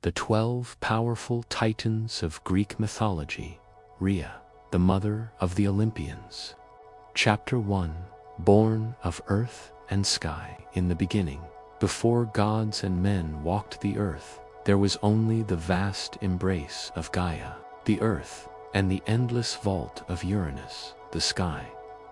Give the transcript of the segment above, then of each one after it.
the 12 powerful titans of Greek mythology, Rhea, the mother of the Olympians. Chapter 1. Born of earth and sky. In the beginning, before gods and men walked the earth, there was only the vast embrace of Gaia, the earth, and the endless vault of Uranus, the sky.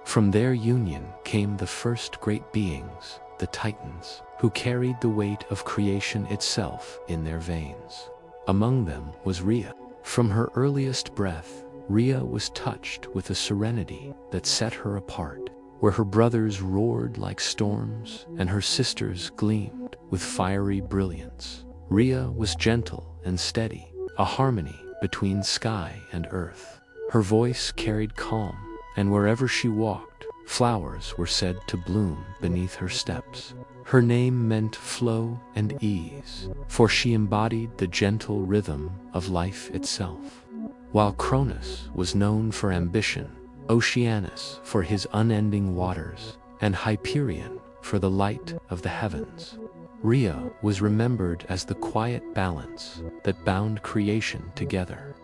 From their union came the first great beings, the Titans, who carried the weight of creation itself in their veins. Among them was Rhea. From her earliest breath, Rhea was touched with a serenity that set her apart, where her brothers roared like storms and her sisters gleamed with fiery brilliance. Rhea was gentle and steady, a harmony between sky and earth. Her voice carried calm, and wherever she walked, flowers were said to bloom beneath her steps. Her name meant flow and ease, for she embodied the gentle rhythm of life itself. While Cronus was known for ambition, Oceanus for his unending waters, and Hyperion for the light of the heavens, Rhea was remembered as the quiet balance that bound creation together.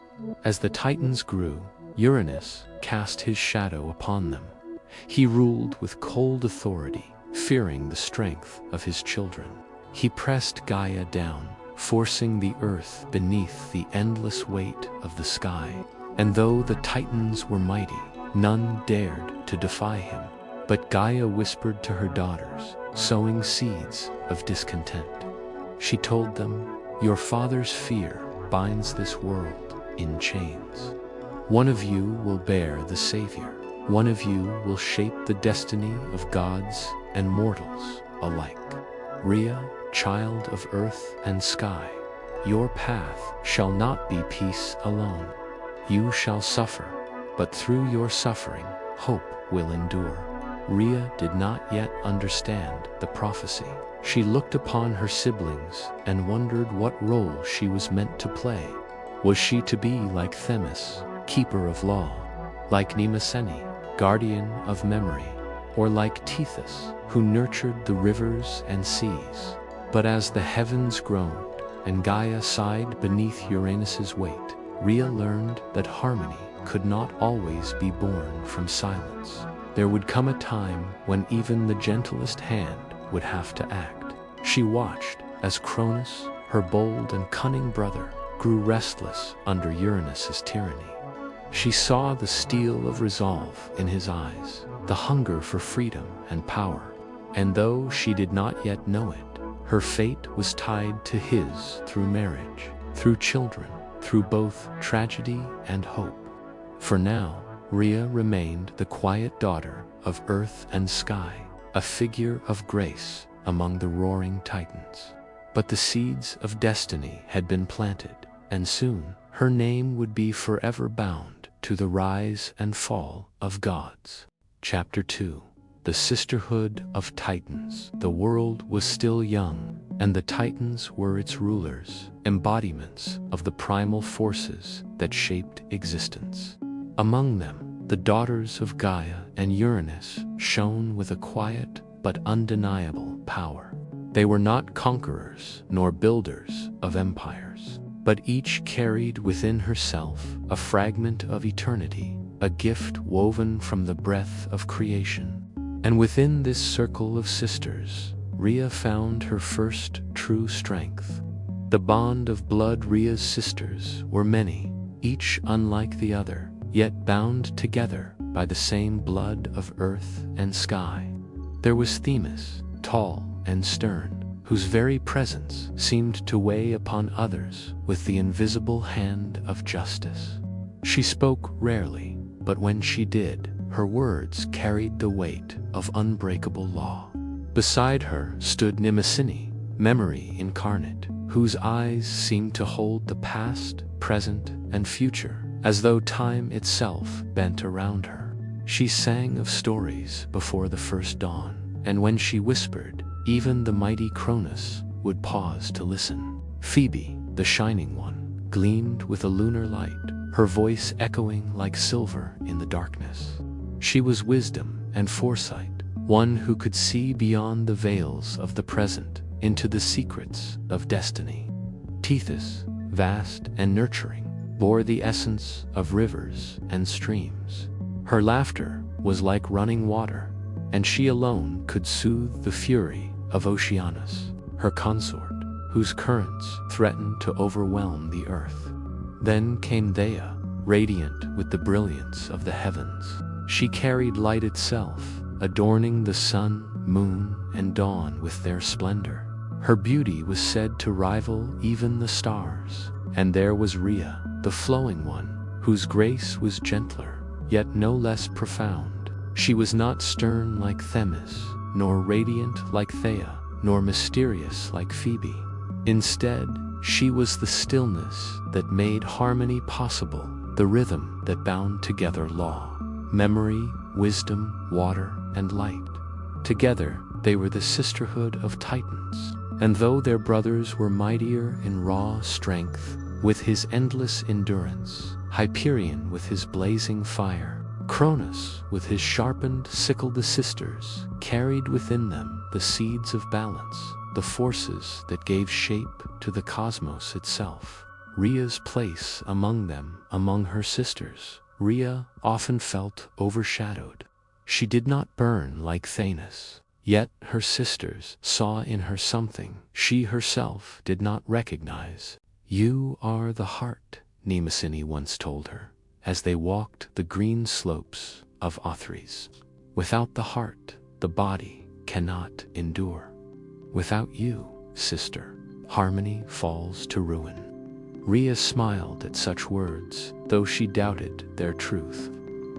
As the Titans grew, Uranus cast his shadow upon them. He ruled with cold authority, fearing the strength of his children. He pressed Gaia down, forcing the earth beneath the endless weight of the sky. And though the Titans were mighty, none dared to defy him. But Gaia whispered to her daughters, sowing seeds of discontent. She told them, "Your father's fear binds this world in chains. One of you will bear the Savior. One of you will shape the destiny of gods and mortals alike. Rhea, child of earth and sky, your path shall not be peace alone. You shall suffer, but through your suffering, hope will endure." Rhea did not yet understand the prophecy. She looked upon her siblings and wondered what role she was meant to play. Was she to be like Themis, keeper of law, like Mnemosyne, guardian of memory, or like Tethys, who nurtured the rivers and seas? But as the heavens groaned and Gaia sighed beneath Uranus's weight, Rhea learned that harmony could not always be born from silence. There would come a time when even the gentlest hand would have to act. She watched as Cronus, her bold and cunning brother, grew restless under Uranus's tyranny. She saw the steel of resolve in his eyes, the hunger for freedom and power. And though she did not yet know it, her fate was tied to his through marriage, through children, through both tragedy and hope. For now, Rhea remained the quiet daughter of earth and sky, a figure of grace among the roaring Titans. But the seeds of destiny had been planted, and soon her name would be forever bound to the rise and fall of gods. Chapter 2. The Sisterhood of Titans. The world was still young, and the Titans were its rulers, embodiments of the primal forces that shaped existence. Among them, the daughters of Gaia and Uranus shone with a quiet but undeniable power. They were not conquerors nor builders of empires, but each carried within herself a fragment of eternity, a gift woven from the breath of creation. And within this circle of sisters, Rhea found her first true strength. The bond of blood. Rhea's sisters were many, each unlike the other, yet bound together by the same blood of earth and sky. There was Themis, tall and stern, whose very presence seemed to weigh upon others with the invisible hand of justice. She spoke rarely, but when she did, her words carried the weight of unbreakable law. Beside her stood Mnemosyne, memory incarnate, whose eyes seemed to hold the past, present, and future, as though time itself bent around her. She sang of stories before the first dawn, and when she whispered, even the mighty Cronus would pause to listen. Phoebe, the shining one, gleamed with a lunar light, her voice echoing like silver in the darkness. She was wisdom and foresight, one who could see beyond the veils of the present into the secrets of destiny. Tethys, vast and nurturing, bore the essence of rivers and streams. Her laughter was like running water, and she alone could soothe the fury of Oceanus, her consort, whose currents threatened to overwhelm the earth. Then came Theia, radiant with the brilliance of the heavens. She carried light itself, adorning the sun, moon, and dawn with their splendor. Her beauty was said to rival even the stars. And there was Rhea, the flowing one, whose grace was gentler, yet no less profound. She was not stern like Themis, nor radiant like Theia, nor mysterious like Phoebe. Instead, she was the stillness that made harmony possible, the rhythm that bound together law, memory, wisdom, water, and light. Together, they were the sisterhood of Titans, and though their brothers were mightier in raw strength, with his endless endurance, Hyperion with his blazing fire, Cronus with his sharpened sickle, the sisters carried within them the seeds of balance, the forces that gave shape to the cosmos itself. Rhea's place among them, among her sisters, Rhea often felt overshadowed. She did not burn like Thanos, yet her sisters saw in her something she herself did not recognize. "You are the heart," Mnemosyne once told her, as they walked the green slopes of Othrys. "Without the heart, the body cannot endure. Without you, sister, harmony falls to ruin." Rhea smiled at such words, though she doubted their truth.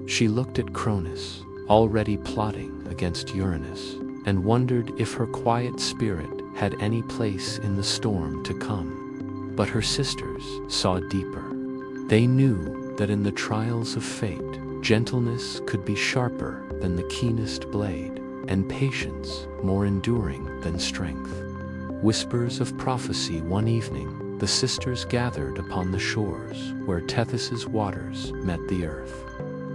She looked at Cronus, already plotting against Uranus, and wondered if her quiet spirit had any place in the storm to come. But her sisters saw deeper. They knew that in the trials of fate, gentleness could be sharper than the keenest blade, and patience more enduring than strength. Whispers of prophecy. One evening, the sisters gathered upon the shores where Tethys's waters met the earth.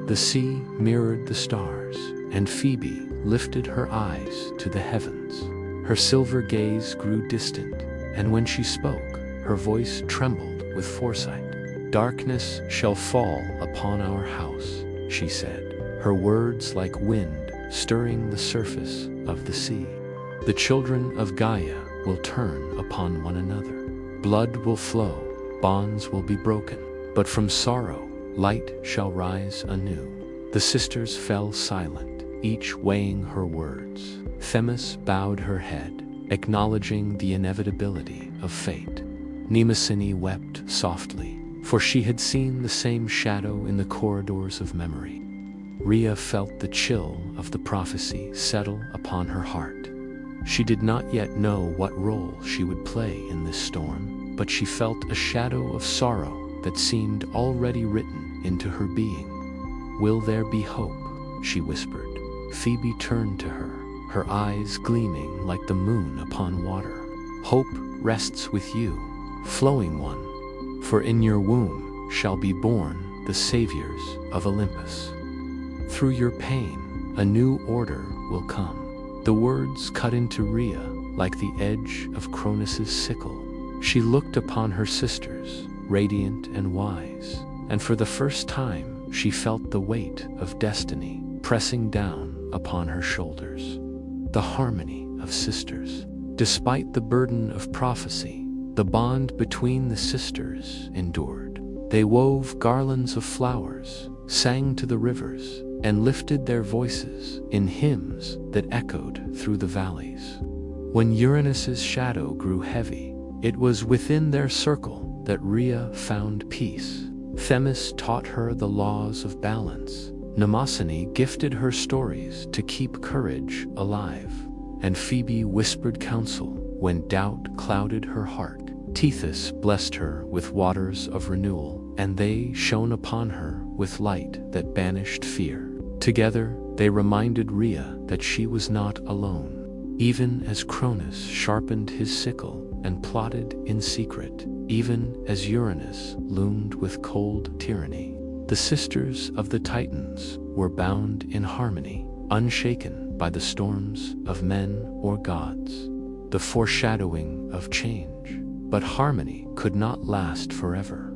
The sea mirrored the stars, and Phoebe lifted her eyes to the heavens. Her silver gaze grew distant, and when she spoke, her voice trembled with foresight. "Darkness shall fall upon our house," she said, her words like wind stirring the surface of the sea. "The children of Gaia will turn upon one another. Blood will flow, bonds will be broken, but from sorrow, light shall rise anew." The sisters fell silent, each weighing her words. Themis bowed her head, acknowledging the inevitability of fate. Mnemosyne wept softly, for she had seen the same shadow in the corridors of memory. Rhea felt the chill of the prophecy settle upon her heart. She did not yet know what role she would play in this storm, but she felt a shadow of sorrow that seemed already written into her being. "Will there be hope?" she whispered. Phoebe turned to her, her eyes gleaming like the moon upon water. "Hope rests with you, flowing one, for in your womb shall be born the saviors of Olympus. Through your pain, a new order will come." The words cut into Rhea like the edge of Cronus's sickle. She looked upon her sisters, radiant and wise, and for the first time she felt the weight of destiny pressing down upon her shoulders. The harmony of sisters. Despite the burden of prophecy, the bond between the sisters endured. They wove garlands of flowers, sang to the rivers, and lifted their voices in hymns that echoed through the valleys. When Uranus's shadow grew heavy, it was within their circle that Rhea found peace. Themis taught her the laws of balance. Mnemosyne gifted her stories to keep courage alive, and Phoebe whispered counsel when doubt clouded her heart. Tethys blessed her with waters of renewal, and they shone upon her with light that banished fear. Together, they reminded Rhea that she was not alone. Even as Cronus sharpened his sickle and plotted in secret, even as Uranus loomed with cold tyranny, the sisters of the Titans were bound in harmony, unshaken by the storms of men or gods. The foreshadowing of change. But harmony could not last forever.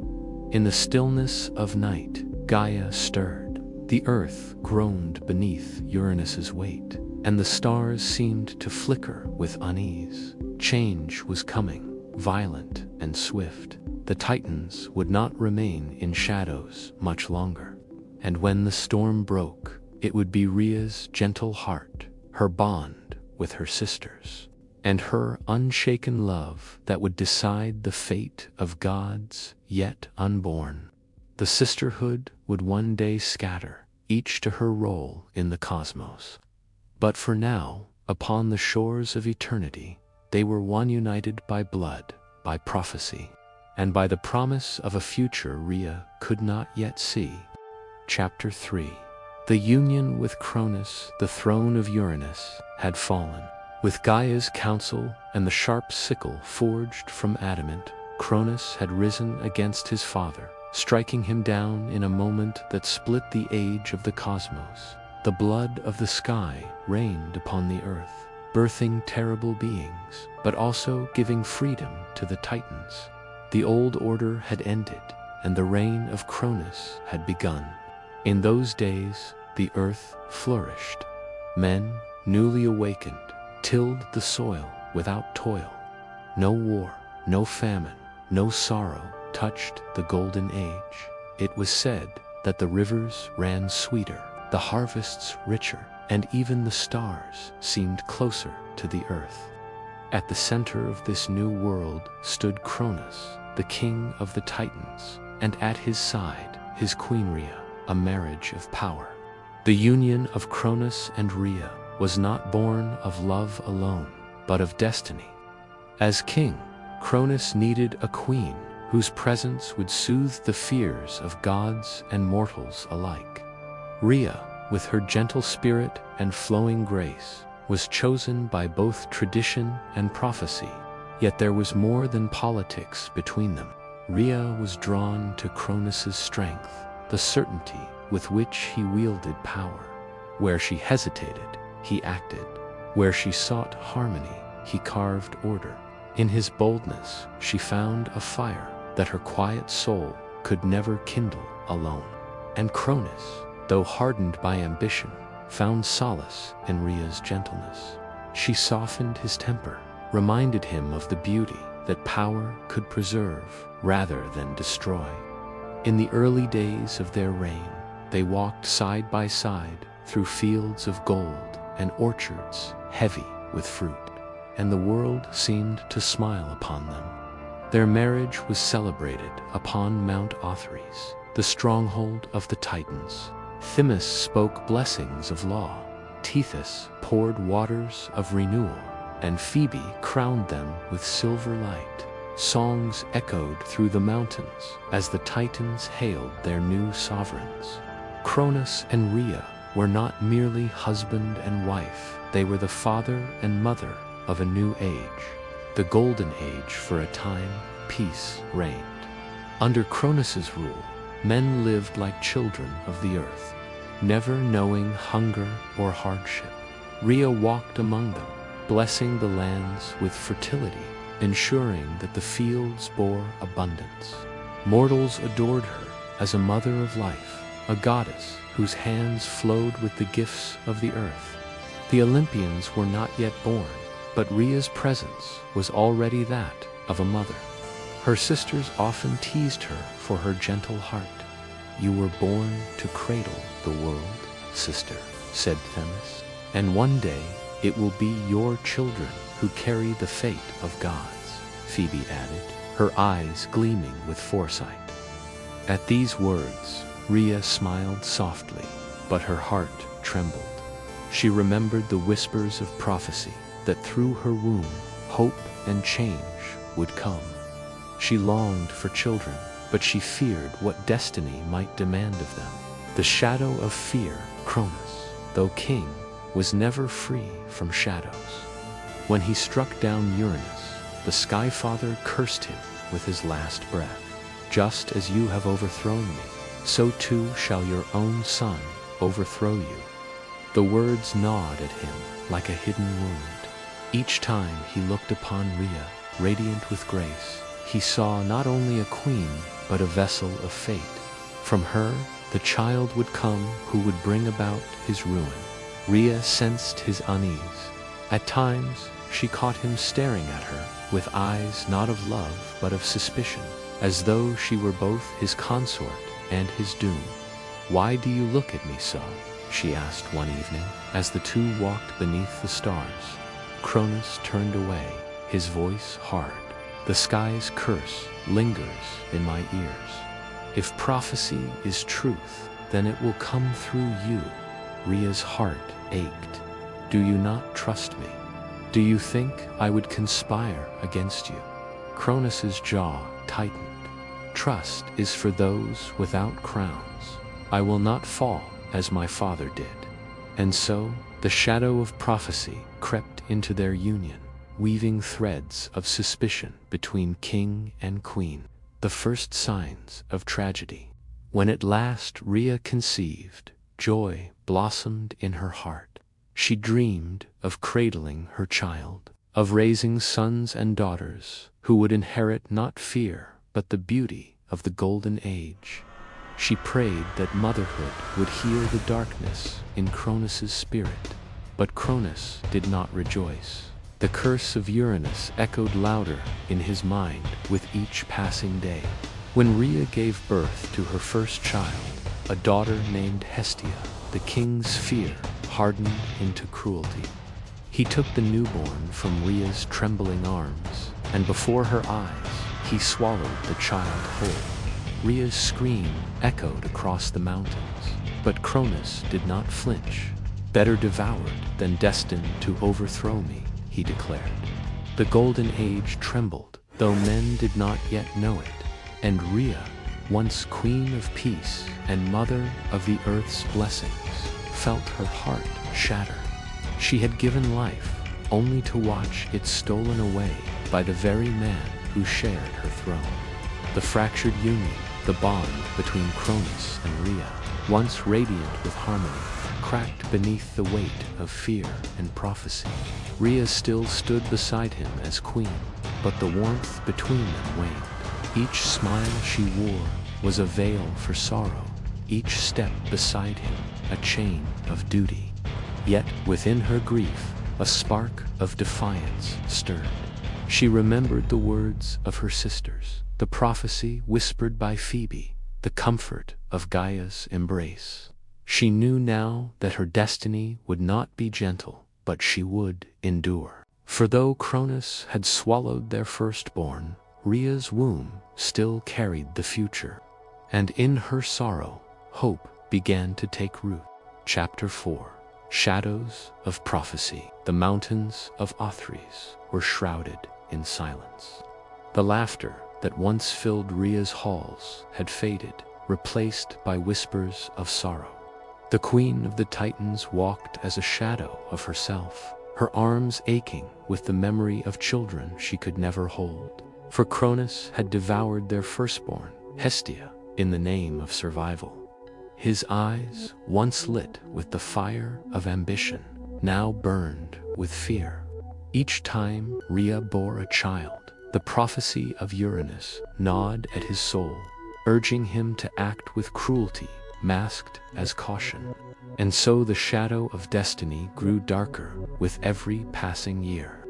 In the stillness of night, Gaia stirred. The earth groaned beneath Uranus's weight, and the stars seemed to flicker with unease. Change was coming, violent and swift. The Titans would not remain in shadows much longer. And when the storm broke, it would be Rhea's gentle heart, her bond with her sisters, and her unshaken love that would decide the fate of gods yet unborn. The sisterhood would one day scatter, each to her role in the cosmos. But for now, upon the shores of eternity, they were one united by blood, by prophecy, and by the promise of a future Rhea could not yet see. Chapter 3. The union with Cronus, the throne of Uranus, had fallen. With Gaia's counsel and the sharp sickle forged from adamant, Cronus had risen against his father, striking him down in a moment that split the age of the cosmos. The blood of the sky rained upon the earth, birthing terrible beings, but also giving freedom to the Titans. The old order had ended, and the reign of Cronus had begun. In those days, the earth flourished. Men, newly awakened, tilled the soil without toil. No war, no famine, no sorrow touched the golden age. It was said that the rivers ran sweeter, the harvests richer, and even the stars seemed closer to the earth. At the center of this new world stood Cronus, the king of the Titans, and at his side his queen Rhea, a marriage of power. The union of Cronus and Rhea was not born of love alone, but of destiny. As king, Cronus needed a queen whose presence would soothe the fears of gods and mortals alike. Rhea, with her gentle spirit and flowing grace, was chosen by both tradition and prophecy. Yet there was more than politics between them. Rhea was drawn to Cronus's strength, the certainty with which he wielded power. Where she hesitated, he acted. Where she sought harmony, he carved order. In his boldness, she found a fire that her quiet soul could never kindle alone. And Cronus, though hardened by ambition, found solace in Rhea's gentleness. She softened his temper, reminded him of the beauty that power could preserve rather than destroy. In the early days of their reign, they walked side by side through fields of gold and orchards heavy with fruit, and the world seemed to smile upon them. Their marriage was celebrated upon Mount Othrys, the stronghold of the Titans. Themis spoke blessings of law, Tethys poured waters of renewal, and Phoebe crowned them with silver light. Songs echoed through the mountains as the Titans hailed their new sovereigns. Cronus and Rhea were not merely husband and wife, they were the father and mother of a new age. The golden age. For a time, peace reigned. Under Cronus's rule, men lived like children of the earth, never knowing hunger or hardship. Rhea walked among them, blessing the lands with fertility, ensuring that the fields bore abundance. Mortals adored her as a mother of life, a goddess whose hands flowed with the gifts of the earth. The Olympians were not yet born, but Rhea's presence was already that of a mother. Her sisters often teased her for her gentle heart. "You were born to cradle the world, sister," said Themis, "and one day it will be your children who carry the fate of gods," Phoebe added, her eyes gleaming with foresight. At these words, Rhea smiled softly, but her heart trembled. She remembered the whispers of prophecy that through her womb, hope and change would come. She longed for children, but she feared what destiny might demand of them. The shadow of fear, Cronus, though king, was never free from shadows. When he struck down Uranus, the Sky Father cursed him with his last breath. "Just as you have overthrown me, so too shall your own son overthrow you." The words gnawed at him like a hidden wound. Each time he looked upon Rhea, radiant with grace, he saw not only a queen, but a vessel of fate. From her, the child would come who would bring about his ruin. Rhea sensed his unease. At times, she caught him staring at her, with eyes not of love but of suspicion, as though she were both his consort and his doom. "Why do you look at me so?" she asked one evening, as the two walked beneath the stars. Cronus turned away, his voice hard. "The sky's curse lingers in my ears. If prophecy is truth, then it will come through you." Rhea's heart ached. "Do you not trust me? Do you think I would conspire against you?" Cronus's jaw tightened. "Trust is for those without crowns. I will not fall as my father did." And so, the shadow of prophecy crept into their union, weaving threads of suspicion between king and queen, the first signs of tragedy. When at last Rhea conceived, joy blossomed in her heart. She dreamed of cradling her child, of raising sons and daughters who would inherit not fear but the beauty of the Golden Age. She prayed that motherhood would heal the darkness in Cronus's spirit. But Cronus did not rejoice. The curse of Uranus echoed louder in his mind with each passing day. When Rhea gave birth to her first child, a daughter named Hestia, the king's fear hardened into cruelty. He took the newborn from Rhea's trembling arms, and before her eyes, he swallowed the child whole. Rhea's scream echoed across the mountains, but Cronus did not flinch. "Better devoured than destined to overthrow me," he declared. The Golden Age trembled, though men did not yet know it, and Rhea, once queen of peace and mother of the earth's blessings, felt her heart shatter. She had given life, only to watch it stolen away by the very man who shared her throne. The fractured union, the bond between Cronus and Rhea, once radiant with harmony, cracked beneath the weight of fear and prophecy. Rhea still stood beside him as queen, but the warmth between them waned. Each smile she wore was a veil for sorrow, each step beside him a chain of duty. Yet within her grief, a spark of defiance stirred. She remembered the words of her sisters, the prophecy whispered by Phoebe, the comfort of Gaia's embrace. She knew now that her destiny would not be gentle, but she would endure. For though Cronus had swallowed their firstborn, Rhea's womb still carried the future. And in her sorrow, hope began to take root. Chapter 4. Shadows of Prophecy. The mountains of Othrys were shrouded in silence. The laughter that once filled Rhea's halls had faded, replaced by whispers of sorrow. The queen of the Titans walked as a shadow of herself, her arms aching with the memory of children she could never hold. For Cronus had devoured their firstborn, Hestia, in the name of survival. His eyes, once lit with the fire of ambition, now burned with fear. Each time Rhea bore a child, the prophecy of Uranus gnawed at his soul, urging him to act with cruelty masked as caution. And so the shadow of destiny grew darker with every passing year.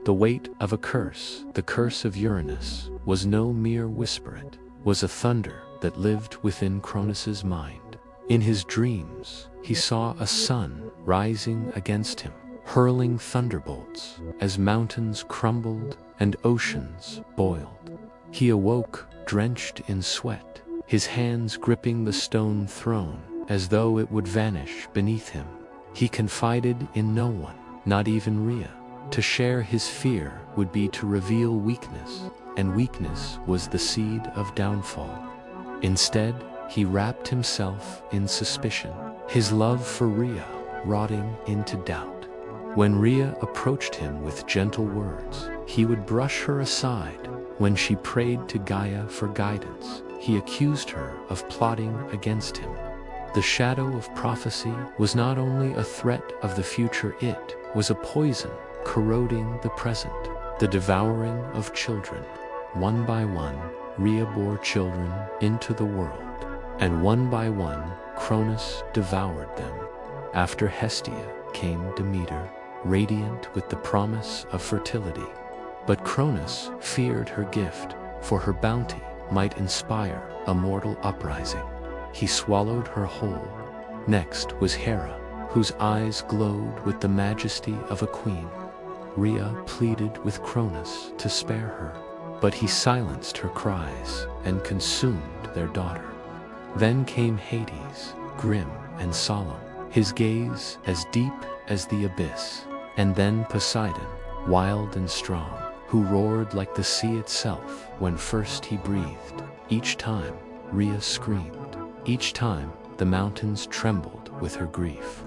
The weight of a curse, the curse of Uranus, was no mere whisper, it was a thunder that lived within Cronus's mind. In his dreams, he saw a sun rising against him, hurling thunderbolts as mountains crumbled and oceans boiled. He awoke drenched in sweat, his hands gripping the stone throne as though it would vanish beneath him. He confided in no one, not even Rhea. To share his fear would be to reveal weakness, and weakness was the seed of downfall. Instead, he wrapped himself in suspicion, his love for Rhea rotting into doubt. When Rhea approached him with gentle words, he would brush her aside. When she prayed to Gaia for guidance, he accused her of plotting against him. The shadow of prophecy was not only a threat of the future, it was a poison corroding the present, the devouring of children. One by one, Rhea bore children into the world, and one by one, Cronus devoured them. After Hestia came Demeter, radiant with the promise of fertility. But Cronus feared her gift, for her bounty might inspire a mortal uprising. He swallowed her whole. Next was Hera, whose eyes glowed with the majesty of a queen. Rhea pleaded with Cronus to spare her, but he silenced her cries and consumed their daughter. Then came Hades, grim and solemn, his gaze as deep as the abyss, and then Poseidon, wild and strong, who roared like the sea itself when first he breathed. Each time, Rhea screamed. Each time, the mountains trembled with her grief.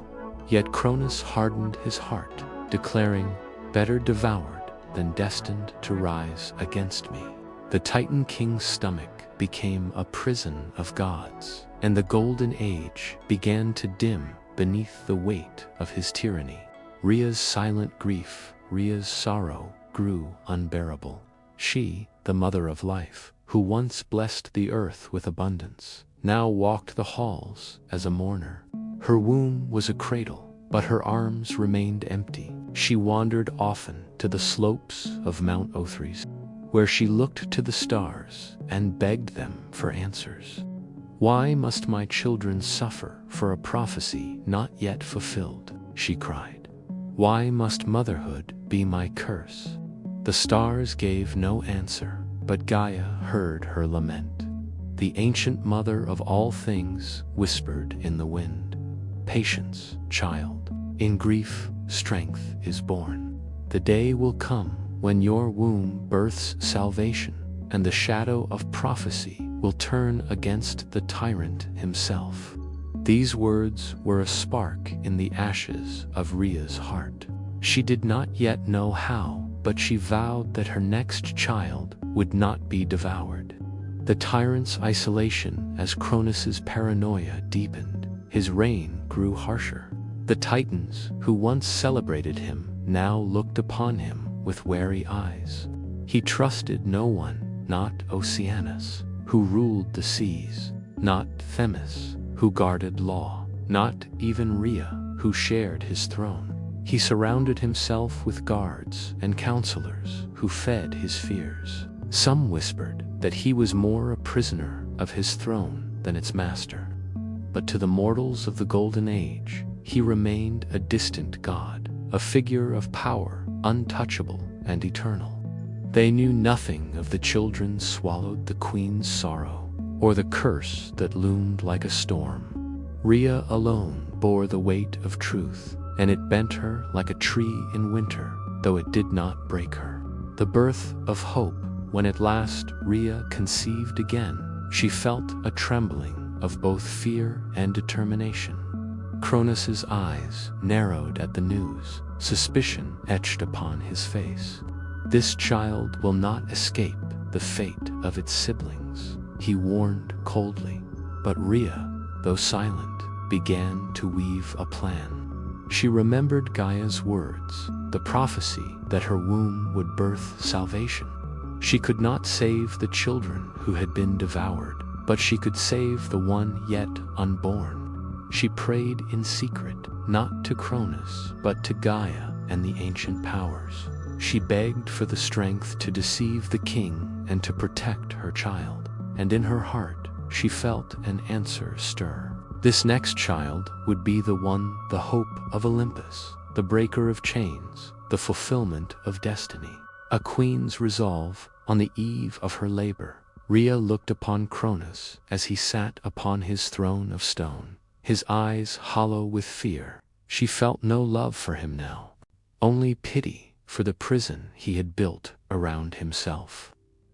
Yet Cronus hardened his heart, declaring, "Better devoured than destined to rise against me." The Titan king's stomach became a prison of gods, and the Golden Age began to dim beneath the weight of his tyranny. Rhea's silent grief, Rhea's sorrow, grew unbearable. She, the mother of life, who once blessed the earth with abundance, now walked the halls as a mourner. Her womb was a cradle, but her arms remained empty. She wandered often to the slopes of Mount Othrys, where she looked to the stars and begged them for answers. "Why must my children suffer for a prophecy not yet fulfilled?" she cried. "Why must motherhood be my curse?" The stars gave no answer, but Gaia heard her lament. The ancient mother of all things whispered in the wind, "Patience, child. In grief, strength is born. The day will come when your womb births salvation, and the shadow of prophecy will turn against the tyrant himself." These words were a spark in the ashes of Rhea's heart. She did not yet know how, but she vowed that her next child would not be devoured. The tyrant's isolation as Cronus's paranoia deepened. His reign grew harsher. The Titans, who once celebrated him, now looked upon him with wary eyes. He trusted no one, not Oceanus, who ruled the seas, not Themis, who guarded law, not even Rhea, who shared his throne. He surrounded himself with guards and counselors who fed his fears. Some whispered that he was more a prisoner of his throne than its master. But to the mortals of the Golden Age, he remained a distant god, a figure of power, untouchable and eternal. They knew nothing of the children swallowed the queen's sorrow, or the curse that loomed like a storm. Rhea alone bore the weight of truth, and it bent her like a tree in winter, though it did not break her. The birth of hope. When at last Rhea conceived again, she felt a trembling of both fear and determination. Cronus's eyes narrowed at the news, suspicion etched upon his face. "This child will not escape the fate of its siblings," he warned coldly. But Rhea, though silent, began to weave a plan. She remembered Gaia's words, the prophecy that her womb would birth salvation. She could not save the children who had been devoured, but she could save the one yet unborn. She prayed in secret, not to Cronus, but to Gaia and the ancient powers. She begged for the strength to deceive the king and to protect her child. And in her heart, she felt an answer stir. This next child would be the one, the hope of Olympus, the breaker of chains, the fulfillment of destiny. A queen's resolve on the eve of her labor. Rhea looked upon Cronus as he sat upon his throne of stone, his eyes hollow with fear. She felt no love for him now, only pity for the prison he had built around himself.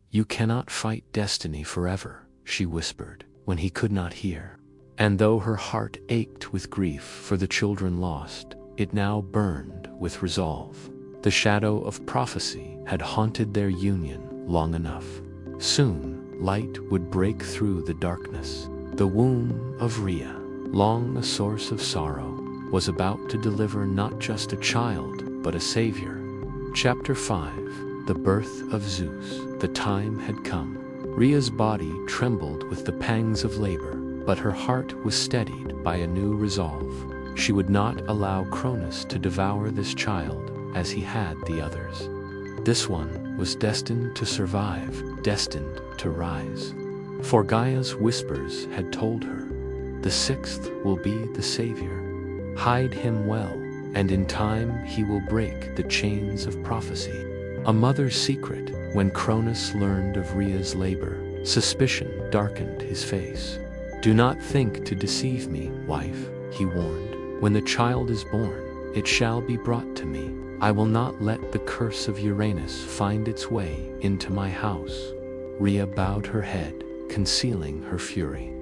"You cannot fight destiny forever," she whispered, when he could not hear. And though her heart ached with grief for the children lost, it now burned with resolve. The shadow of prophecy had haunted their union long enough. Soon, light would break through the darkness. The womb of Rhea, long a source of sorrow, was about to deliver not just a child, but a savior. Chapter 5. The birth of Zeus. The time had come. Rhea's body trembled with the pangs of labor, but her heart was steadied by a new resolve. She would not allow Cronus to devour this child as he had the others. This one was destined to survive, destined to rise. For Gaia's whispers had told her, the sixth will be the savior. Hide him well, and in time he will break the chains of prophecy. A mother's secret. When Cronus learned of Rhea's labor, suspicion darkened his face. Do not think to deceive me, wife, he warned. When the child is born, it shall be brought to me. I will not let the curse of Uranus find its way into my house. Rhea bowed her head, concealing her fury.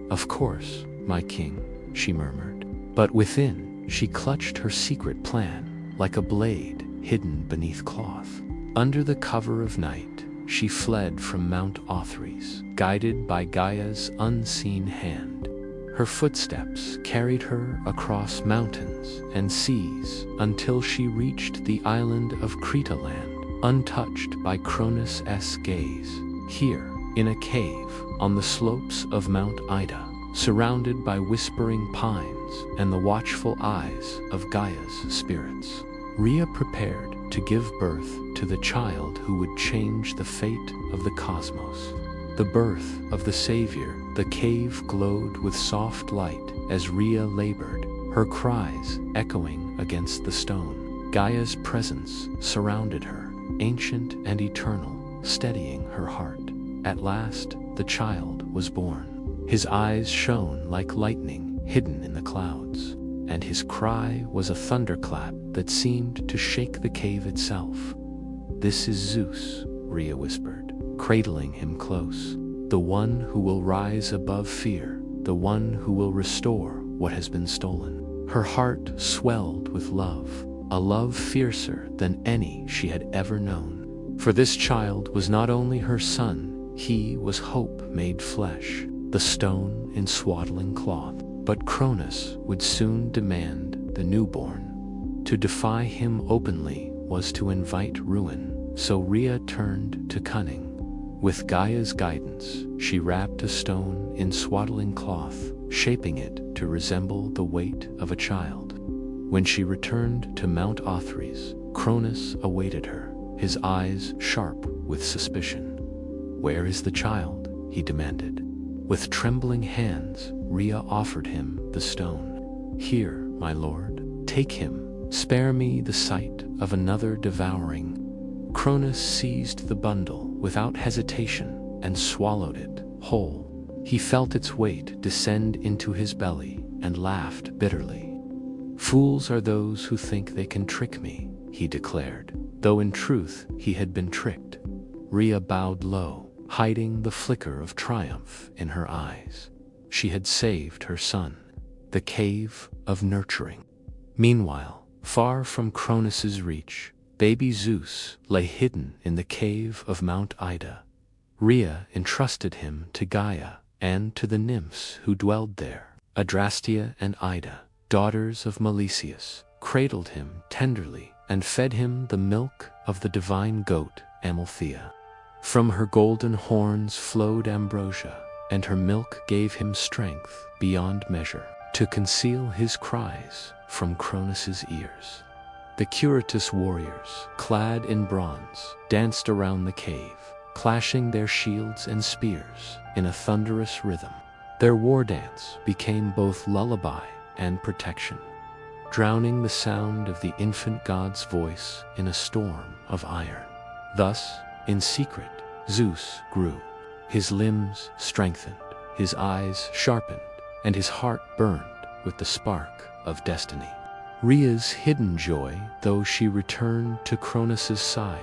Of course, my king, she murmured. But within, she clutched her secret plan, like a blade hidden beneath cloth. Under the cover of night, she fled from Mount Othrys, guided by Gaia's unseen hand. Her footsteps carried her across mountains and seas until she reached the island of Cretaland, untouched by Cronus' gaze. Here, in a cave on the slopes of Mount Ida, surrounded by whispering pines and the watchful eyes of Gaia's spirits, Rhea prepared to give birth to the child who would change the fate of the cosmos. The birth of the savior. The cave glowed with soft light as Rhea labored, her cries echoing against the stone. Gaia's presence surrounded her, ancient and eternal, steadying her heart. At last, the child was born. His eyes shone like lightning hidden in the clouds, and his cry was a thunderclap that seemed to shake the cave itself. This is Zeus, Rhea whispered, cradling him close. The one who will rise above fear, the one who will restore what has been stolen. Her heart swelled with love, a love fiercer than any she had ever known. For this child was not only her son, he was hope made flesh, the stone in swaddling cloth. But Cronus would soon demand the newborn. To defy him openly was to invite ruin, so Rhea turned to cunning. With Gaia's guidance, she wrapped a stone in swaddling cloth, shaping it to resemble the weight of a child. When she returned to Mount Othrys, Cronus awaited her, his eyes sharp with suspicion. Where is the child? He demanded. With trembling hands, Rhea offered him the stone. Here, my lord, take him. Spare me the sight of another devouring. Cronus seized the bundle without hesitation and swallowed it whole. He felt its weight descend into his belly and laughed bitterly. Fools are those who think they can trick me, he declared, though in truth he had been tricked. Rhea bowed low, hiding the flicker of triumph in her eyes. She had saved her son, the cave of nurturing. Meanwhile, far from Cronus's reach, baby Zeus lay hidden in the cave of Mount Ida. Rhea entrusted him to Gaia and to the nymphs who dwelled there. Adrastea and Ida, daughters of Melesius, cradled him tenderly and fed him the milk of the divine goat Amalthea. From her golden horns flowed ambrosia, and her milk gave him strength beyond measure to conceal his cries from Cronus's ears. The Curatus warriors, clad in bronze, danced around the cave, clashing their shields and spears in a thunderous rhythm. Their war dance became both lullaby and protection, drowning the sound of the infant god's voice in a storm of iron. Thus, in secret, Zeus grew. His limbs strengthened, his eyes sharpened, and his heart burned with the spark of destiny. Rhea's hidden joy, though she returned to Cronus's side,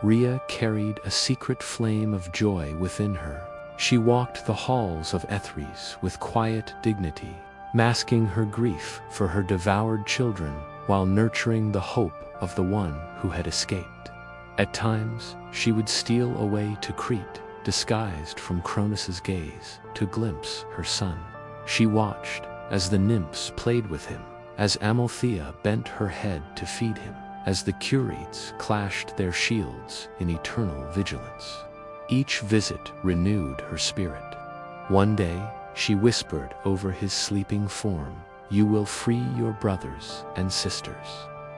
Rhea carried a secret flame of joy within her. She walked the halls of Othrys with quiet dignity, masking her grief for her devoured children while nurturing the hope of the one who had escaped. At times, she would steal away to Crete, disguised from Cronus's gaze, to glimpse her son. She watched as the nymphs played with him, as Amalthea bent her head to feed him, as the Curetes clashed their shields in eternal vigilance. Each visit renewed her spirit. One day, she whispered over his sleeping form, "You will free your brothers and sisters.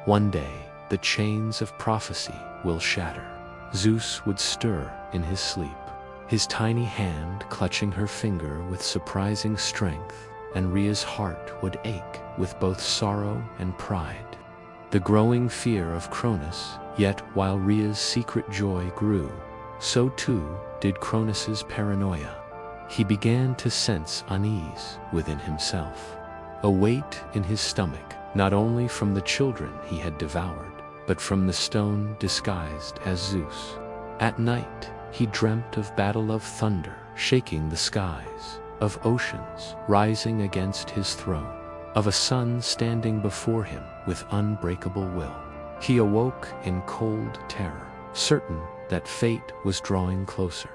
One day, the chains of prophecy will shatter." Zeus would stir in his sleep, his tiny hand clutching her finger with surprising strength, and Rhea's heart would ache with both sorrow and pride. The growing fear of Cronus, yet while Rhea's secret joy grew, so too did Cronus's paranoia. He began to sense unease within himself, a weight in his stomach, not only from the children he had devoured, but from the stone disguised as Zeus. At night, he dreamt of battle of thunder shaking the skies, of oceans rising against his throne, of a sun standing before him with unbreakable will. He awoke in cold terror, certain that fate was drawing closer.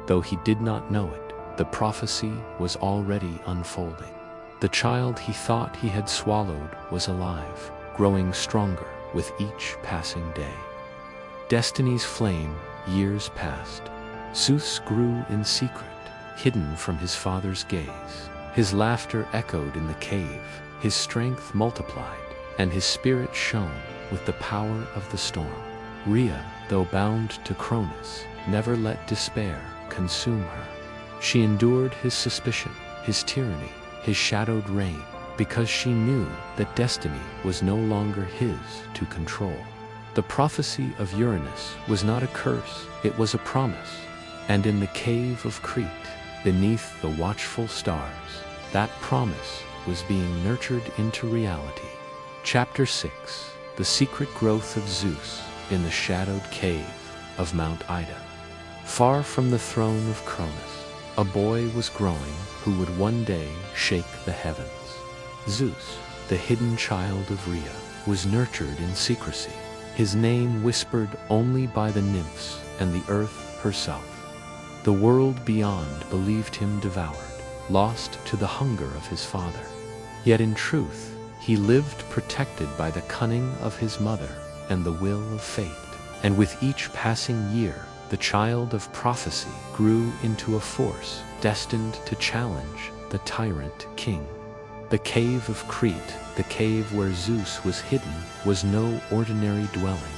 Though he did not know it, the prophecy was already unfolding. The child he thought he had swallowed was alive, growing stronger with each passing day. Destiny's flame, years passed. Zeus grew in secret, hidden from his father's gaze. His laughter echoed in the cave, his strength multiplied, and his spirit shone with the power of the storm. Rhea, though bound to Cronus, never let despair consume her. She endured his suspicion, his tyranny, his shadowed reign, because she knew that destiny was no longer his to control. The prophecy of Uranus was not a curse, it was a promise. And in the cave of Crete, beneath the watchful stars, that promise was being nurtured into reality. Chapter 6: The Secret Growth of Zeus in the Shadowed Cave of Mount Ida. Far from the throne of Cronus, a boy was growing who would one day shake the heavens. Zeus, the hidden child of Rhea, was nurtured in secrecy, his name whispered only by the nymphs and the earth herself. The world beyond believed him devoured, lost to the hunger of his father. Yet in truth, he lived protected by the cunning of his mother and the will of fate. And with each passing year, the child of prophecy grew into a force destined to challenge the tyrant king. The cave of Crete, the cave where Zeus was hidden, was no ordinary dwelling.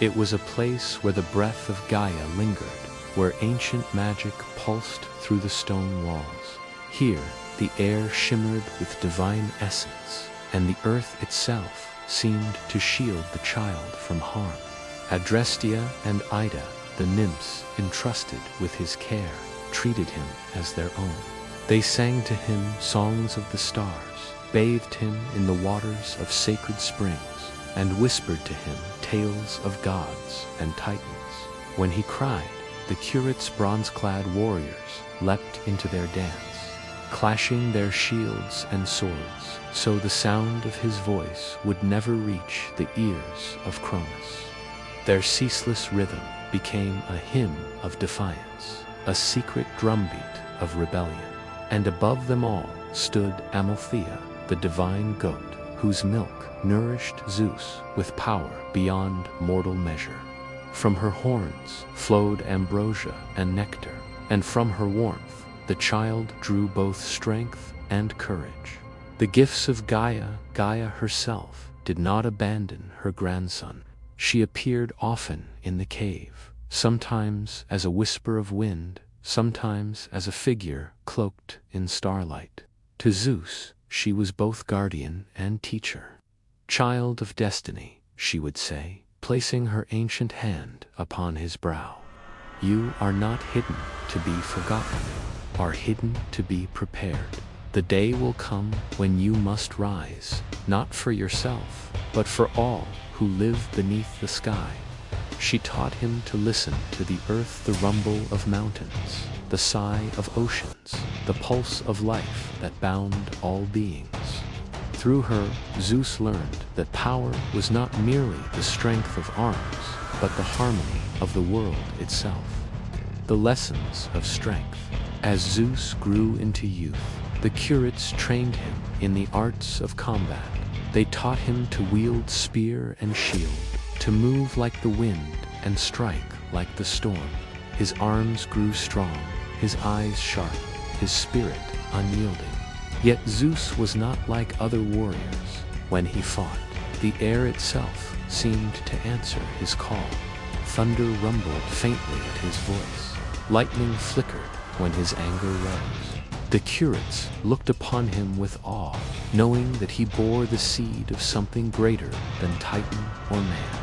It was a place where the breath of Gaia lingered, where ancient magic pulsed through the stone walls. Here, the air shimmered with divine essence, and the earth itself seemed to shield the child from harm. Adrestia and Ida, the nymphs entrusted with his care, treated him as their own. They sang to him songs of the stars, bathed him in the waters of sacred springs, and whispered to him tales of gods and titans. When he cried, the Curetes' bronze-clad warriors leapt into their dance, clashing their shields and swords, so the sound of his voice would never reach the ears of Cronus. Their ceaseless rhythm became a hymn of defiance, a secret drumbeat of rebellion. And above them all stood Amalthea, the divine goat, whose milk nourished Zeus with power beyond mortal measure. From her horns flowed ambrosia and nectar, and from her warmth the child drew both strength and courage. The gifts of Gaia, Gaia herself, did not abandon her grandson. She appeared often in the cave, sometimes as a whisper of wind, sometimes as a figure cloaked in starlight. To Zeus, she was both guardian and teacher. "Child of destiny," she would say, placing her ancient hand upon his brow. "You are not hidden to be forgotten, are hidden to be prepared. The day will come when you must rise, not for yourself, but for all who live beneath the sky." She taught him to listen to the earth, the rumble of mountains, the sigh of oceans, the pulse of life that bound all beings. Through her, Zeus learned that power was not merely the strength of arms, but the harmony of the world itself. The lessons of strength. As Zeus grew into youth, the Curetes trained him in the arts of combat. They taught him to wield spear and shield, to move like the wind and strike like the storm. His arms grew strong, his eyes sharp, his spirit unyielding. Yet Zeus was not like other warriors. When he fought, the air itself seemed to answer his call. Thunder rumbled faintly at his voice. Lightning flickered when his anger rose. The curates looked upon him with awe, knowing that he bore the seed of something greater than Titan or man.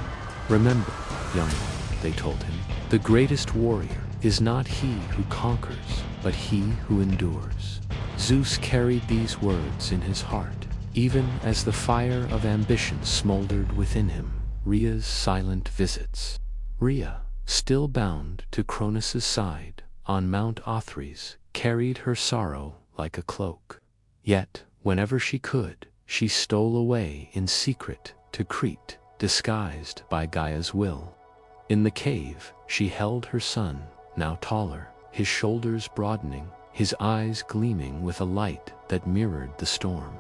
Remember, young one, they told him, the greatest warrior is not he who conquers, but he who endures. Zeus carried these words in his heart, even as the fire of ambition smoldered within him. Rhea's silent visits. Rhea, still bound to Cronus's side on Mount Othrys, carried her sorrow like a cloak. Yet, whenever she could, she stole away in secret to Crete, disguised by Gaia's will. In the cave, she held her son, now taller, his shoulders broadening, his eyes gleaming with a light that mirrored the storm.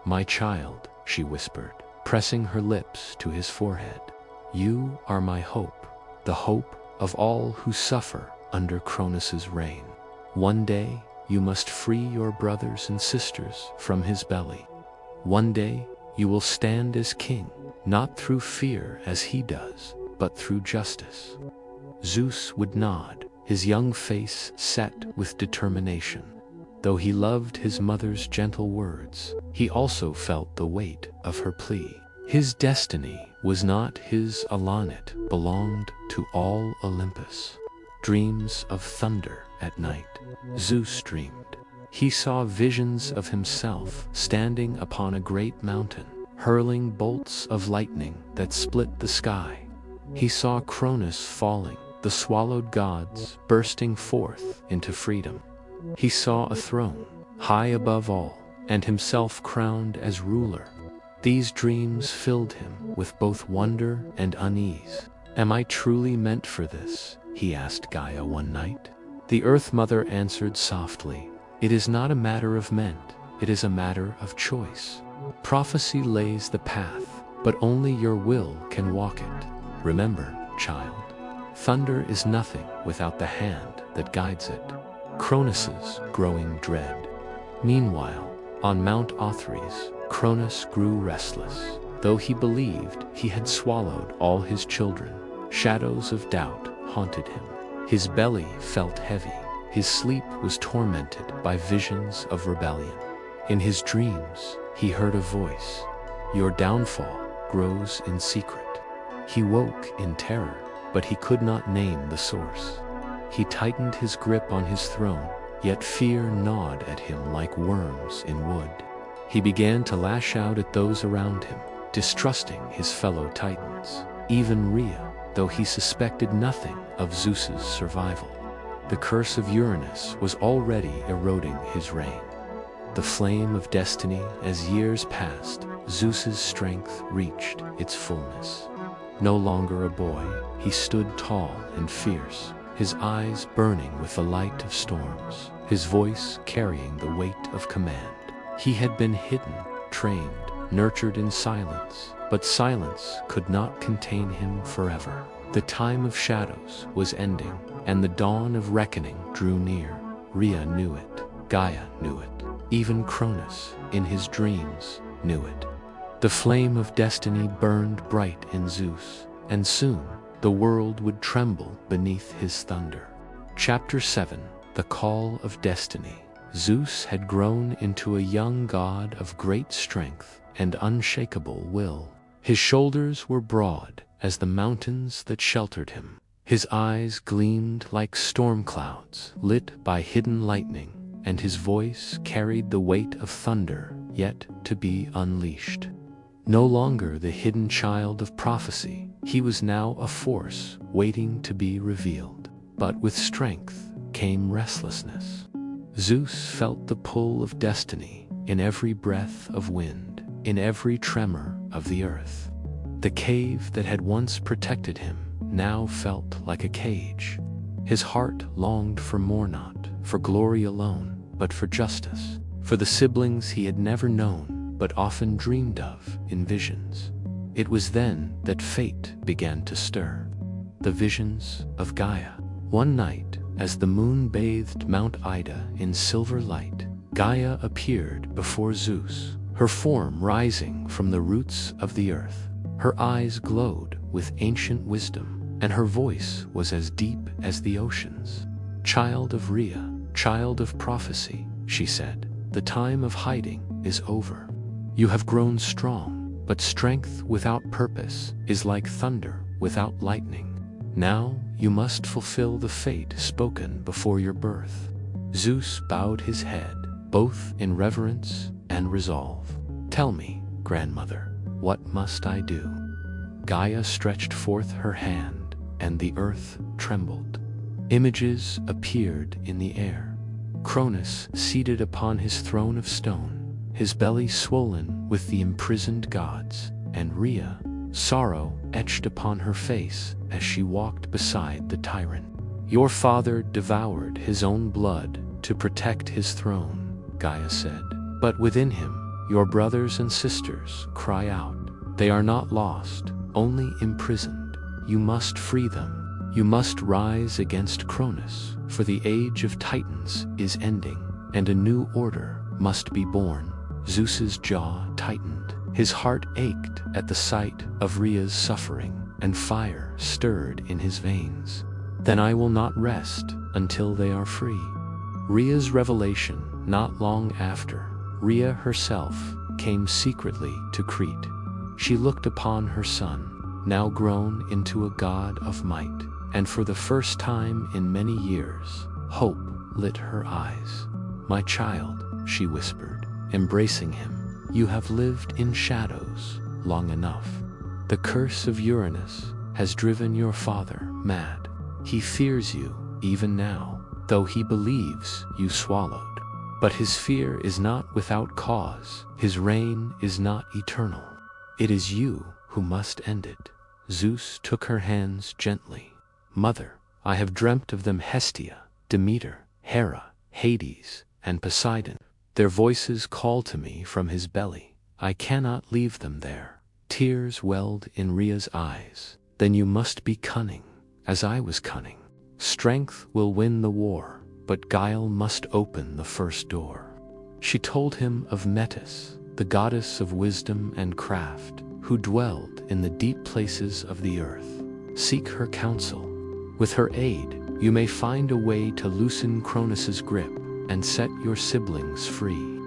"My child," she whispered, pressing her lips to his forehead. "You are my hope, the hope of all who suffer under Cronus's reign. One day, you must free your brothers and sisters from his belly. One day, you will stand as king, not through fear as he does, but through justice." Zeus would nod, his young face set with determination. Though he loved his mother's gentle words, he also felt the weight of her plea. His destiny was not his alone, it belonged to all Olympus. Dreams of thunder at night. Zeus dreamed. He saw visions of himself standing upon a great mountain, hurling bolts of lightning that split the sky. He saw Cronus falling, the swallowed gods bursting forth into freedom. He saw a throne, high above all, and himself crowned as ruler. These dreams filled him with both wonder and unease. "Am I truly meant for this?" he asked Gaia one night. The Earth Mother answered softly, "It is not a matter of meant, it is a matter of choice. Prophecy lays the path, but only your will can walk it. Remember, child, thunder is nothing without the hand that guides it." Cronus's growing dread. Meanwhile, on Mount Othrys, Cronus grew restless. Though he believed he had swallowed all his children, shadows of doubt haunted him. His belly felt heavy. His sleep was tormented by visions of rebellion. In his dreams, he heard a voice. "Your downfall grows in secret." He woke in terror, but he could not name the source. He tightened his grip on his throne, yet fear gnawed at him like worms in wood. He began to lash out at those around him, distrusting his fellow Titans, even Rhea, though he suspected nothing of Zeus's survival. The curse of Uranus was already eroding his reign. The flame of destiny, as years passed, Zeus's strength reached its fullness. No longer a boy, he stood tall and fierce, his eyes burning with the light of storms, his voice carrying the weight of command. He had been hidden, trained, nurtured in silence, but silence could not contain him forever. The time of shadows was ending, and the dawn of reckoning drew near. Rhea knew it, Gaia knew it, even Cronus, in his dreams, knew it. The flame of destiny burned bright in Zeus, and soon the world would tremble beneath his thunder. Chapter 7. The Call of Destiny. Zeus had grown into a young god of great strength and unshakable will. His shoulders were broad as the mountains that sheltered him. His eyes gleamed like storm clouds lit by hidden lightning, and his voice carried the weight of thunder yet to be unleashed. No longer the hidden child of prophecy, he was now a force waiting to be revealed. But with strength came restlessness. Zeus felt the pull of destiny in every breath of wind, in every tremor of the earth. The cave that had once protected him now felt like a cage. His heart longed for more, not for glory alone, but for justice, for the siblings he had never known but often dreamed of in visions. It was then that fate began to stir. The visions of Gaia. One night, as the moon bathed Mount Ida in silver light, Gaia appeared before Zeus, her form rising from the roots of the earth. Her eyes glowed with ancient wisdom, and her voice was as deep as the oceans. "Child of Rhea, child of prophecy," she said, "the time of hiding is over. You have grown strong, but strength without purpose is like thunder without lightning. Now you must fulfill the fate spoken before your birth." Zeus bowed his head, both in reverence and resolve. "Tell me, grandmother, what must I do?" Gaia stretched forth her hand, and the earth trembled. Images appeared in the air. Cronus seated upon his throne of stone, his belly swollen with the imprisoned gods, and Rhea, sorrow etched upon her face as she walked beside the tyrant. "Your father devoured his own blood to protect his throne," Gaia said. "But within him, your brothers and sisters cry out. They are not lost, only imprisoned. You must free them. You must rise against Cronus, for the age of Titans is ending, and a new order must be born." Zeus's jaw tightened. His heart ached at the sight of Rhea's suffering, and fire stirred in his veins. "Then I will not rest until they are free." Rhea's revelation. Not long after, Rhea herself came secretly to Crete. She looked upon her son, now grown into a god of might, and for the first time in many years, hope lit her eyes. "My child," she whispered, embracing him, "you have lived in shadows long enough. The curse of Uranus has driven your father mad. He fears you even now, though he believes you swallowed. But his fear is not without cause. His reign is not eternal. It is you who must end it." Zeus took her hands gently. "Mother, I have dreamt of them: Hestia, Demeter, Hera, Hades, and Poseidon. Their voices call to me from his belly. I cannot leave them there." Tears welled in Rhea's eyes. "Then you must be cunning, as I was cunning. Strength will win the war, but guile must open the first door." She told him of Metis, the goddess of wisdom and craft, who dwelled in the deep places of the earth. "Seek her counsel. With her aid, you may find a way to loosen Cronus's grip and set your siblings free."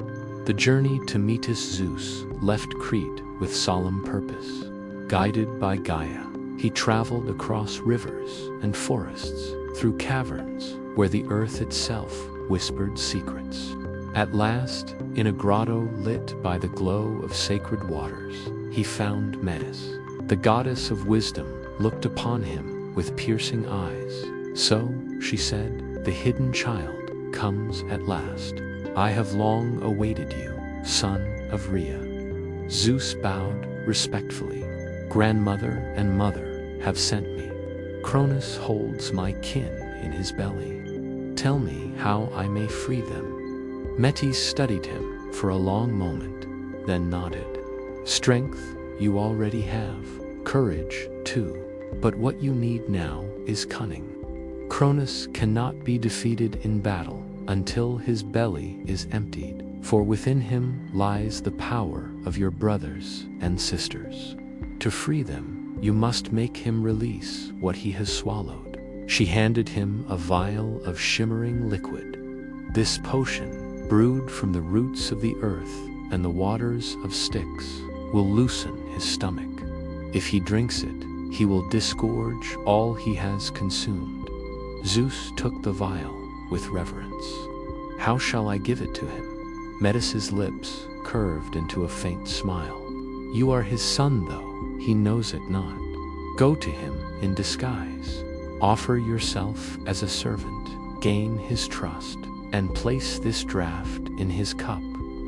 The journey to meet Zeus left Crete with solemn purpose. Guided by Gaia, he traveled across rivers and forests, through caverns where the earth itself whispered secrets. At last, in a grotto lit by the glow of sacred waters, he found Metis. The goddess of wisdom looked upon him with piercing eyes. "So," she said, "the hidden child comes at last. I have long awaited you, son of Rhea." Zeus bowed respectfully. "Grandmother and mother have sent me. Cronus holds my kin in his belly. Tell me how I may free them." Metis studied him for a long moment, then nodded. "Strength you already have, courage too, but what you need now is cunning. Cronus cannot be defeated in battle until his belly is emptied, for within him lies the power of your brothers and sisters. To free them, you must make him release what he has swallowed." She handed him a vial of shimmering liquid. "This potion, brewed from the roots of the earth and the waters of Styx, will loosen his stomach. If he drinks it, he will disgorge all he has consumed." Zeus took the vial with reverence. "How shall I give it to him?" Metis's lips curved into a faint smile. "You are his son, though he knows it not. Go to him in disguise. Offer yourself as a servant, gain his trust, and place this draught in his cup.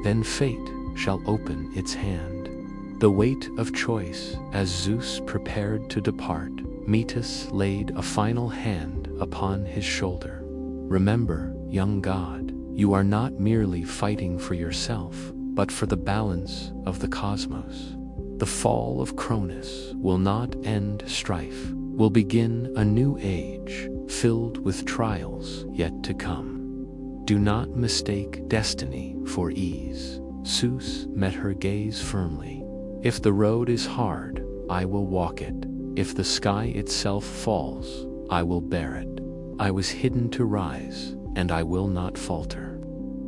Then fate shall open its hand." The weight of choice. As Zeus prepared to depart, Metis laid a final hand upon his shoulder. "Remember, young god, you are not merely fighting for yourself, but for the balance of the cosmos. The fall of Cronus will not end strife, will begin a new age, filled with trials yet to come. Do not mistake destiny for ease. Zeus met her gaze firmly. If the road is hard, I will walk it. If the sky itself falls, I will bear it. I was hidden to rise, and I will not falter.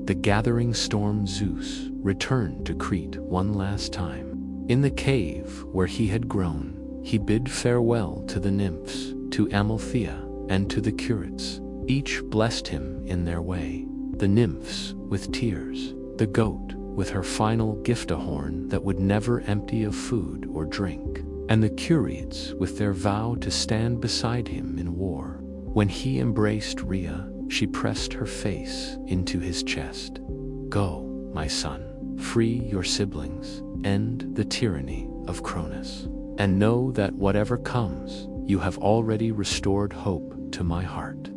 The gathering storm Zeus returned to Crete one last time. In the cave where he had grown, he bid farewell to the nymphs, to Amalthea, and to the Curates. Each blessed him in their way. The nymphs with tears, the goat with her final gift-a-horn that would never empty of food or drink, and the Curates with their vow to stand beside him in war. When he embraced Rhea, she pressed her face into his chest. Go, my son, free your siblings, end the tyranny of Cronus, and know that whatever comes, you have already restored hope to my heart.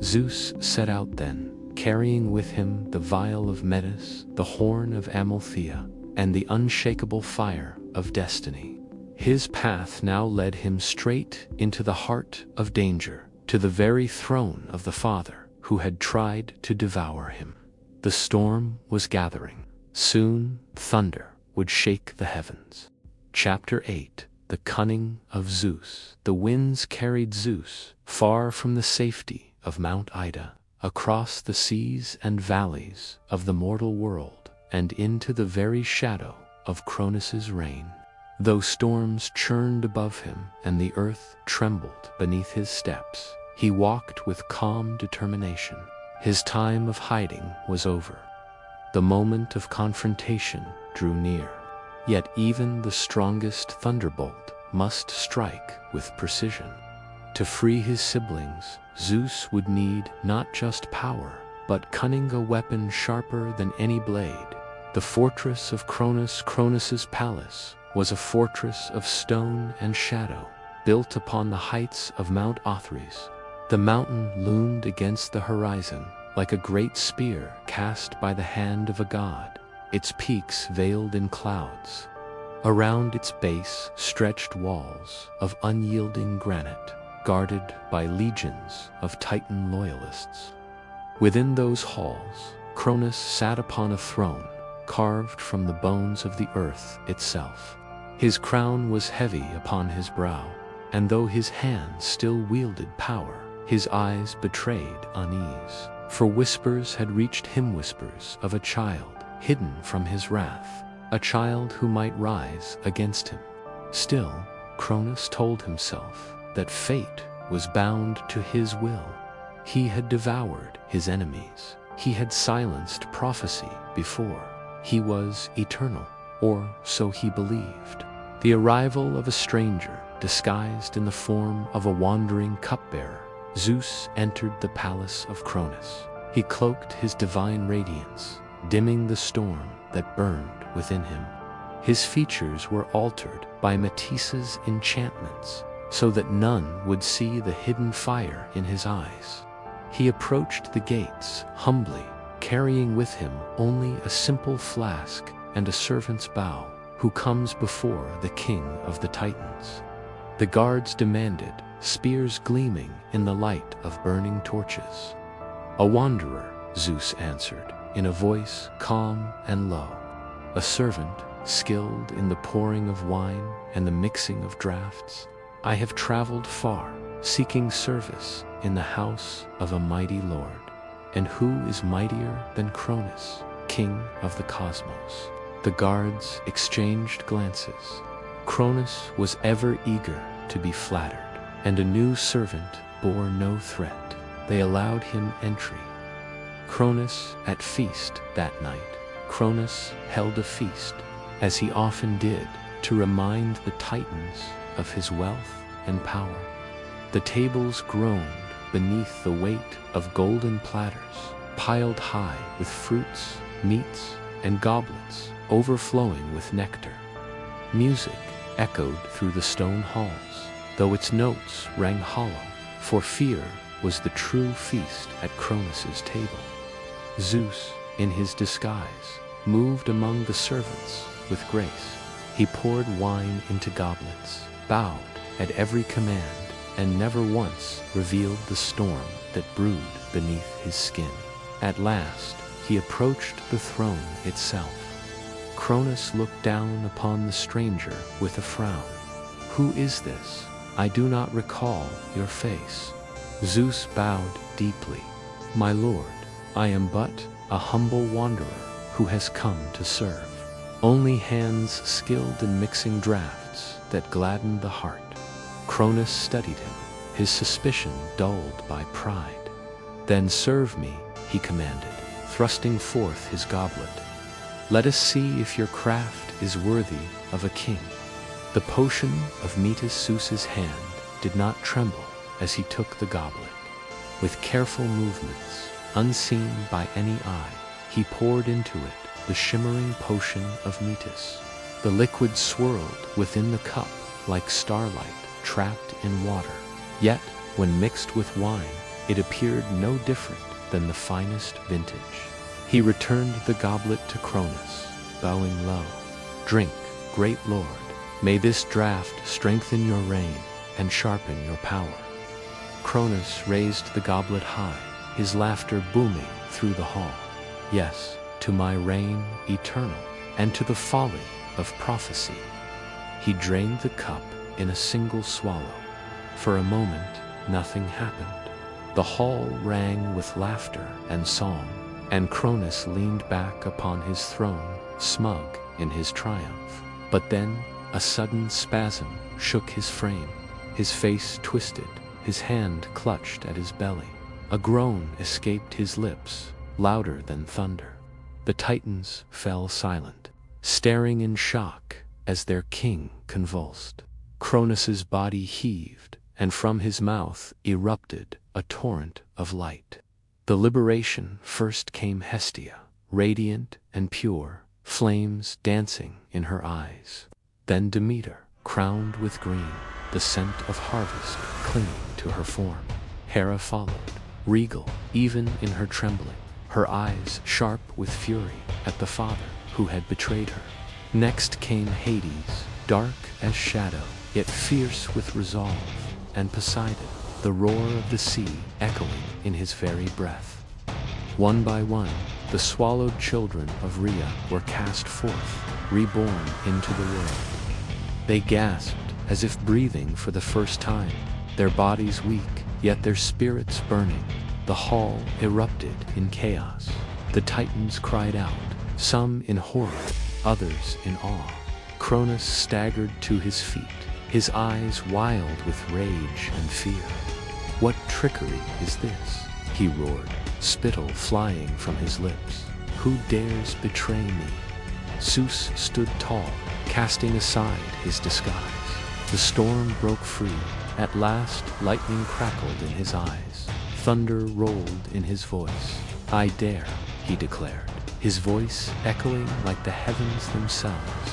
Zeus set out then, carrying with him the vial of Metis, the horn of Amalthea, and the unshakable fire of destiny. His path now led him straight into the heart of danger, to the very throne of the Father who had tried to devour him. The storm was gathering. Soon, thunder would shake the heavens. Chapter 8. The Cunning of Zeus. The winds carried Zeus far from the safety of Mount Ida, across the seas and valleys of the mortal world, and into the very shadow of Cronus's reign. Though storms churned above him and the earth trembled beneath his steps, he walked with calm determination. His time of hiding was over. The moment of confrontation drew near. Yet even the strongest thunderbolt must strike with precision. To free his siblings, Zeus would need not just power, but cunning, a weapon sharper than any blade. The fortress of Cronus, Cronus's palace, was a fortress of stone and shadow, built upon the heights of Mount Othrys. The mountain loomed against the horizon, like a great spear cast by the hand of a god, its peaks veiled in clouds. Around its base stretched walls of unyielding granite, guarded by legions of Titan loyalists. Within those halls, Cronus sat upon a throne, carved from the bones of the earth itself. His crown was heavy upon his brow, and though his hands still wielded power, his eyes betrayed unease. For whispers had reached him, whispers of a child hidden from his wrath, a child who might rise against him. Still, Cronus told himself that fate was bound to his will. He had devoured his enemies. He had silenced prophecy before. He was eternal, or so he believed. The arrival of a stranger, disguised in the form of a wandering cupbearer, Zeus entered the palace of Cronus. He cloaked his divine radiance, dimming the storm that burned within him. His features were altered by Metis's enchantments, so that none would see the hidden fire in his eyes. He approached the gates humbly, carrying with him only a simple flask and a servant's bow, who comes before the king of the Titans. The guards demanded, spears gleaming in the light of burning torches. A wanderer, Zeus answered, in a voice calm and low. A servant, skilled in the pouring of wine and the mixing of draughts. I have traveled far, seeking service in the house of a mighty lord. And who is mightier than Cronus, king of the cosmos? The guards exchanged glances. Cronus was ever eager to be flattered, and a new servant bore no threat. They allowed him entry. Cronus at feast that night. Cronus held a feast, as he often did, to remind the Titans of his wealth and power. The tables groaned beneath the weight of golden platters, piled high with fruits, meats, and goblets overflowing with nectar. Music echoed through the stone halls, though its notes rang hollow, for fear was the true feast at Cronus's table. Zeus, in his disguise, moved among the servants with grace. He poured wine into goblets, bowed at every command, and never once revealed the storm that brewed beneath his skin. At last, he approached the throne itself. Cronus looked down upon the stranger with a frown. "Who is this? I do not recall your face." Zeus bowed deeply. "My lord, I am but a humble wanderer who has come to serve. Only hands skilled in mixing draughts that gladden the heart." Cronus studied him, his suspicion dulled by pride. "Then serve me," he commanded, thrusting forth his goblet. "Let us see if your craft is worthy of a king." The potion of Zeus's hand did not tremble as he took the goblet. With careful movements, unseen by any eye, he poured into it the shimmering potion of Metis. The liquid swirled within the cup like starlight trapped in water. Yet, when mixed with wine, it appeared no different than the finest vintage. He returned the goblet to Cronus, bowing low. "Drink, great lord. May this draught strengthen your reign and sharpen your power." Cronus raised the goblet high, his laughter booming through the hall. "Yes, to my reign eternal, and to the folly of prophecy." He drained the cup in a single swallow. For a moment, nothing happened. The hall rang with laughter and song, and Cronus leaned back upon his throne, smug in his triumph. But then, a sudden spasm shook his frame. His face twisted, his hand clutched at his belly. A groan escaped his lips, louder than thunder. The Titans fell silent, staring in shock as their king convulsed. Cronus's body heaved, and from his mouth erupted a torrent of light. The liberation first came Hestia, radiant and pure, flames dancing in her eyes. Then Demeter, crowned with green, the scent of harvest clinging to her form. Hera followed, regal even in her trembling, her eyes sharp with fury at the father who had betrayed her. Next came Hades, dark as shadow, yet fierce with resolve, and Poseidon, the roar of the sea echoing in his very breath. One by one, the swallowed children of Rhea were cast forth, reborn into the world. They gasped as if breathing for the first time, their bodies weak, yet their spirits burning. The hall erupted in chaos. The Titans cried out, some in horror, others in awe. Cronus staggered to his feet, his eyes wild with rage and fear. "What trickery is this?" he roared, spittle flying from his lips. "Who dares betray me?" Zeus stood tall, casting aside his disguise. The storm broke free. At last, lightning crackled in his eyes. Thunder rolled in his voice. "I dare," he declared, his voice echoing like the heavens themselves.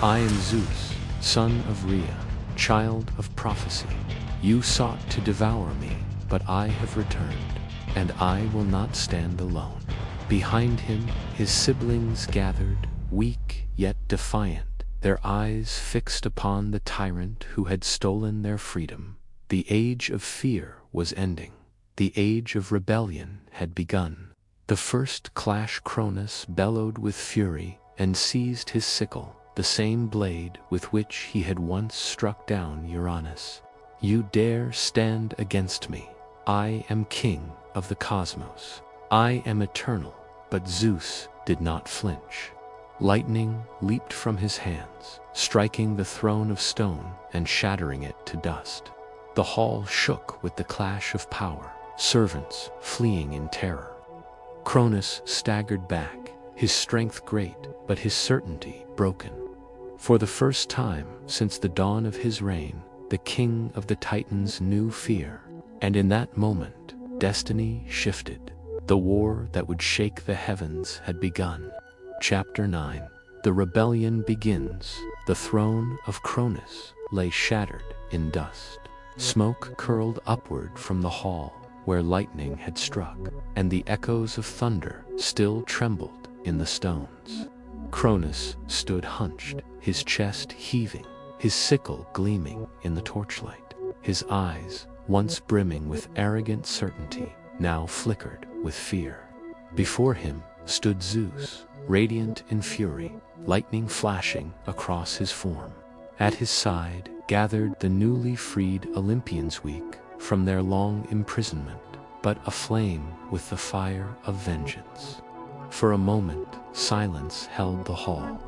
"I am Zeus, son of Rhea, child of prophecy. You sought to devour me, but I have returned, and I will not stand alone." Behind him, his siblings gathered, weak yet defiant, their eyes fixed upon the tyrant who had stolen their freedom. The age of fear was ending. The age of rebellion had begun. The first clash Cronus bellowed with fury and seized his sickle, the same blade with which he had once struck down Uranus. "You dare stand against me. I am king of the cosmos. I am eternal." But Zeus did not flinch. Lightning leaped from his hands, striking the throne of stone and shattering it to dust. The hall shook with the clash of power, servants fleeing in terror. Cronus staggered back, his strength great, but his certainty broken. For the first time since the dawn of his reign, the king of the Titans knew fear, and in that moment, destiny shifted. The war that would shake the heavens had begun. Chapter 9. The rebellion begins. The throne of Cronus lay shattered in dust. Smoke curled upward from the hall where lightning had struck, and the echoes of thunder still trembled in the stones. Cronus stood hunched, his chest heaving, his sickle gleaming in the torchlight. His eyes, once brimming with arrogant certainty, now flickered with fear. Before him stood Zeus, radiant in fury, lightning flashing across his form. At his side gathered the newly freed Olympians, weak from their long imprisonment, but aflame with the fire of vengeance. For a moment, silence held the hall.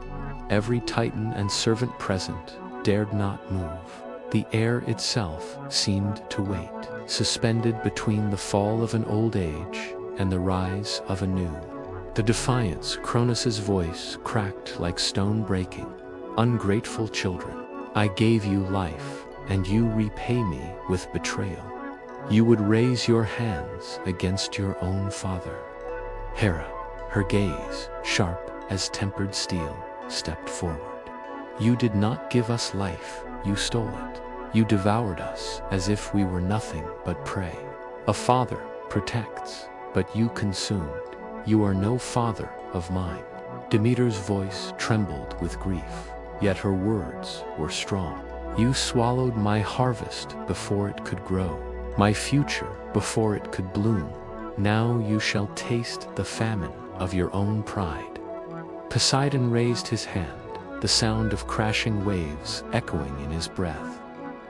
Every Titan and servant present dared not move. The air itself seemed to wait, suspended between the fall of an old age and the rise of a new. The defiance, Cronus's voice cracked like stone breaking. Ungrateful children, I gave you life, and you repay me with betrayal. You would raise your hands against your own father. Hera, her gaze, sharp as tempered steel, stepped forward. You did not give us life, you stole it. You devoured us as if we were nothing but prey. A father protects, but you consumed. You are no father of mine. Demeter's voice trembled with grief, yet her words were strong. You swallowed my harvest before it could grow, my future before it could bloom. Now you shall taste the famine of your own pride. Poseidon raised his hand, the sound of crashing waves echoing in his breath.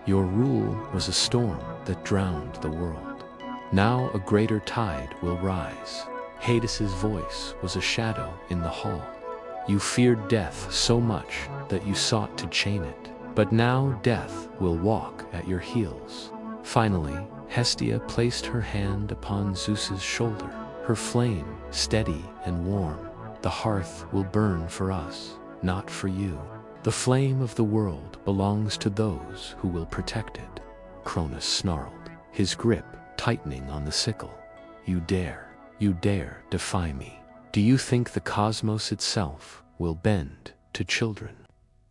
Your rule was a storm that drowned the world. Now a greater tide will rise. Hades's voice was a shadow in the hall. You feared death so much that you sought to chain it, but now death will walk at your heels. Finally, Hestia placed her hand upon Zeus's shoulder, her flame steady and warm. The hearth will burn for us, not for you. The flame of the world belongs to those who will protect it. Cronus snarled, his grip tightening on the sickle. You dare defy me. Do you think the cosmos itself will bend to children?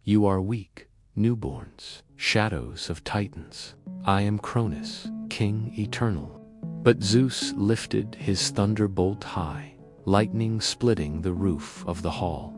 You are weak, newborns, shadows of titans. I am Cronus, king eternal. But Zeus lifted his thunderbolt high, lightning splitting the roof of the hall.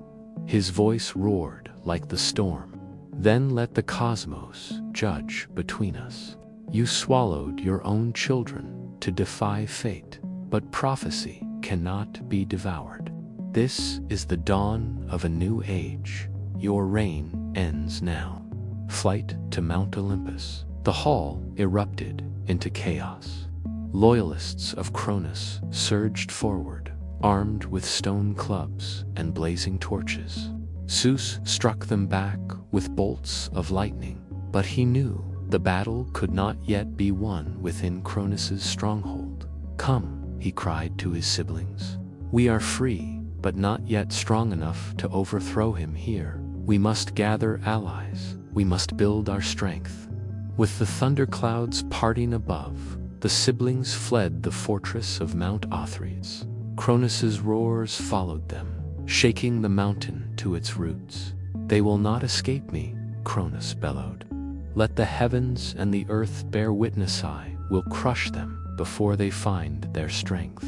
His voice roared like the storm. Then let the cosmos judge between us. You swallowed your own children to defy fate, but prophecy cannot be devoured. This is the dawn of a new age. Your reign ends now. Flight to Mount Olympus. The hall erupted into chaos. Loyalists of Cronus surged forward, armed with stone clubs and blazing torches. Zeus struck them back with bolts of lightning, but he knew the battle could not yet be won within Cronus's stronghold. Come, he cried to his siblings. We are free, but not yet strong enough to overthrow him here. We must gather allies. We must build our strength. With the thunderclouds parting above, the siblings fled the fortress of Mount Othries. Cronus's roars followed them, shaking the mountain to its roots. They will not escape me, Cronus bellowed. Let the heavens and the earth bear witness. I will crush them before they find their strength.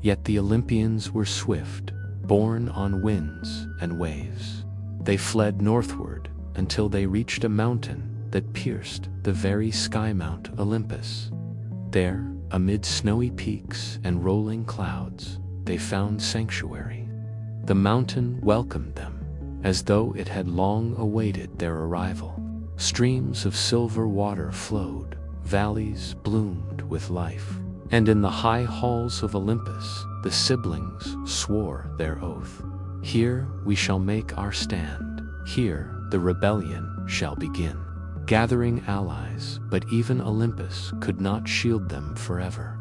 Yet the Olympians were swift, borne on winds and waves. They fled northward until they reached a mountain that pierced the very sky, Mount Olympus. There, amid snowy peaks and rolling clouds, they found sanctuary. The mountain welcomed them, as though it had long awaited their arrival. Streams of silver water flowed, valleys bloomed with life, and in the high halls of Olympus, the siblings swore their oath. Here we shall make our stand. Here the rebellion shall begin. Gathering allies, but even Olympus could not shield them forever.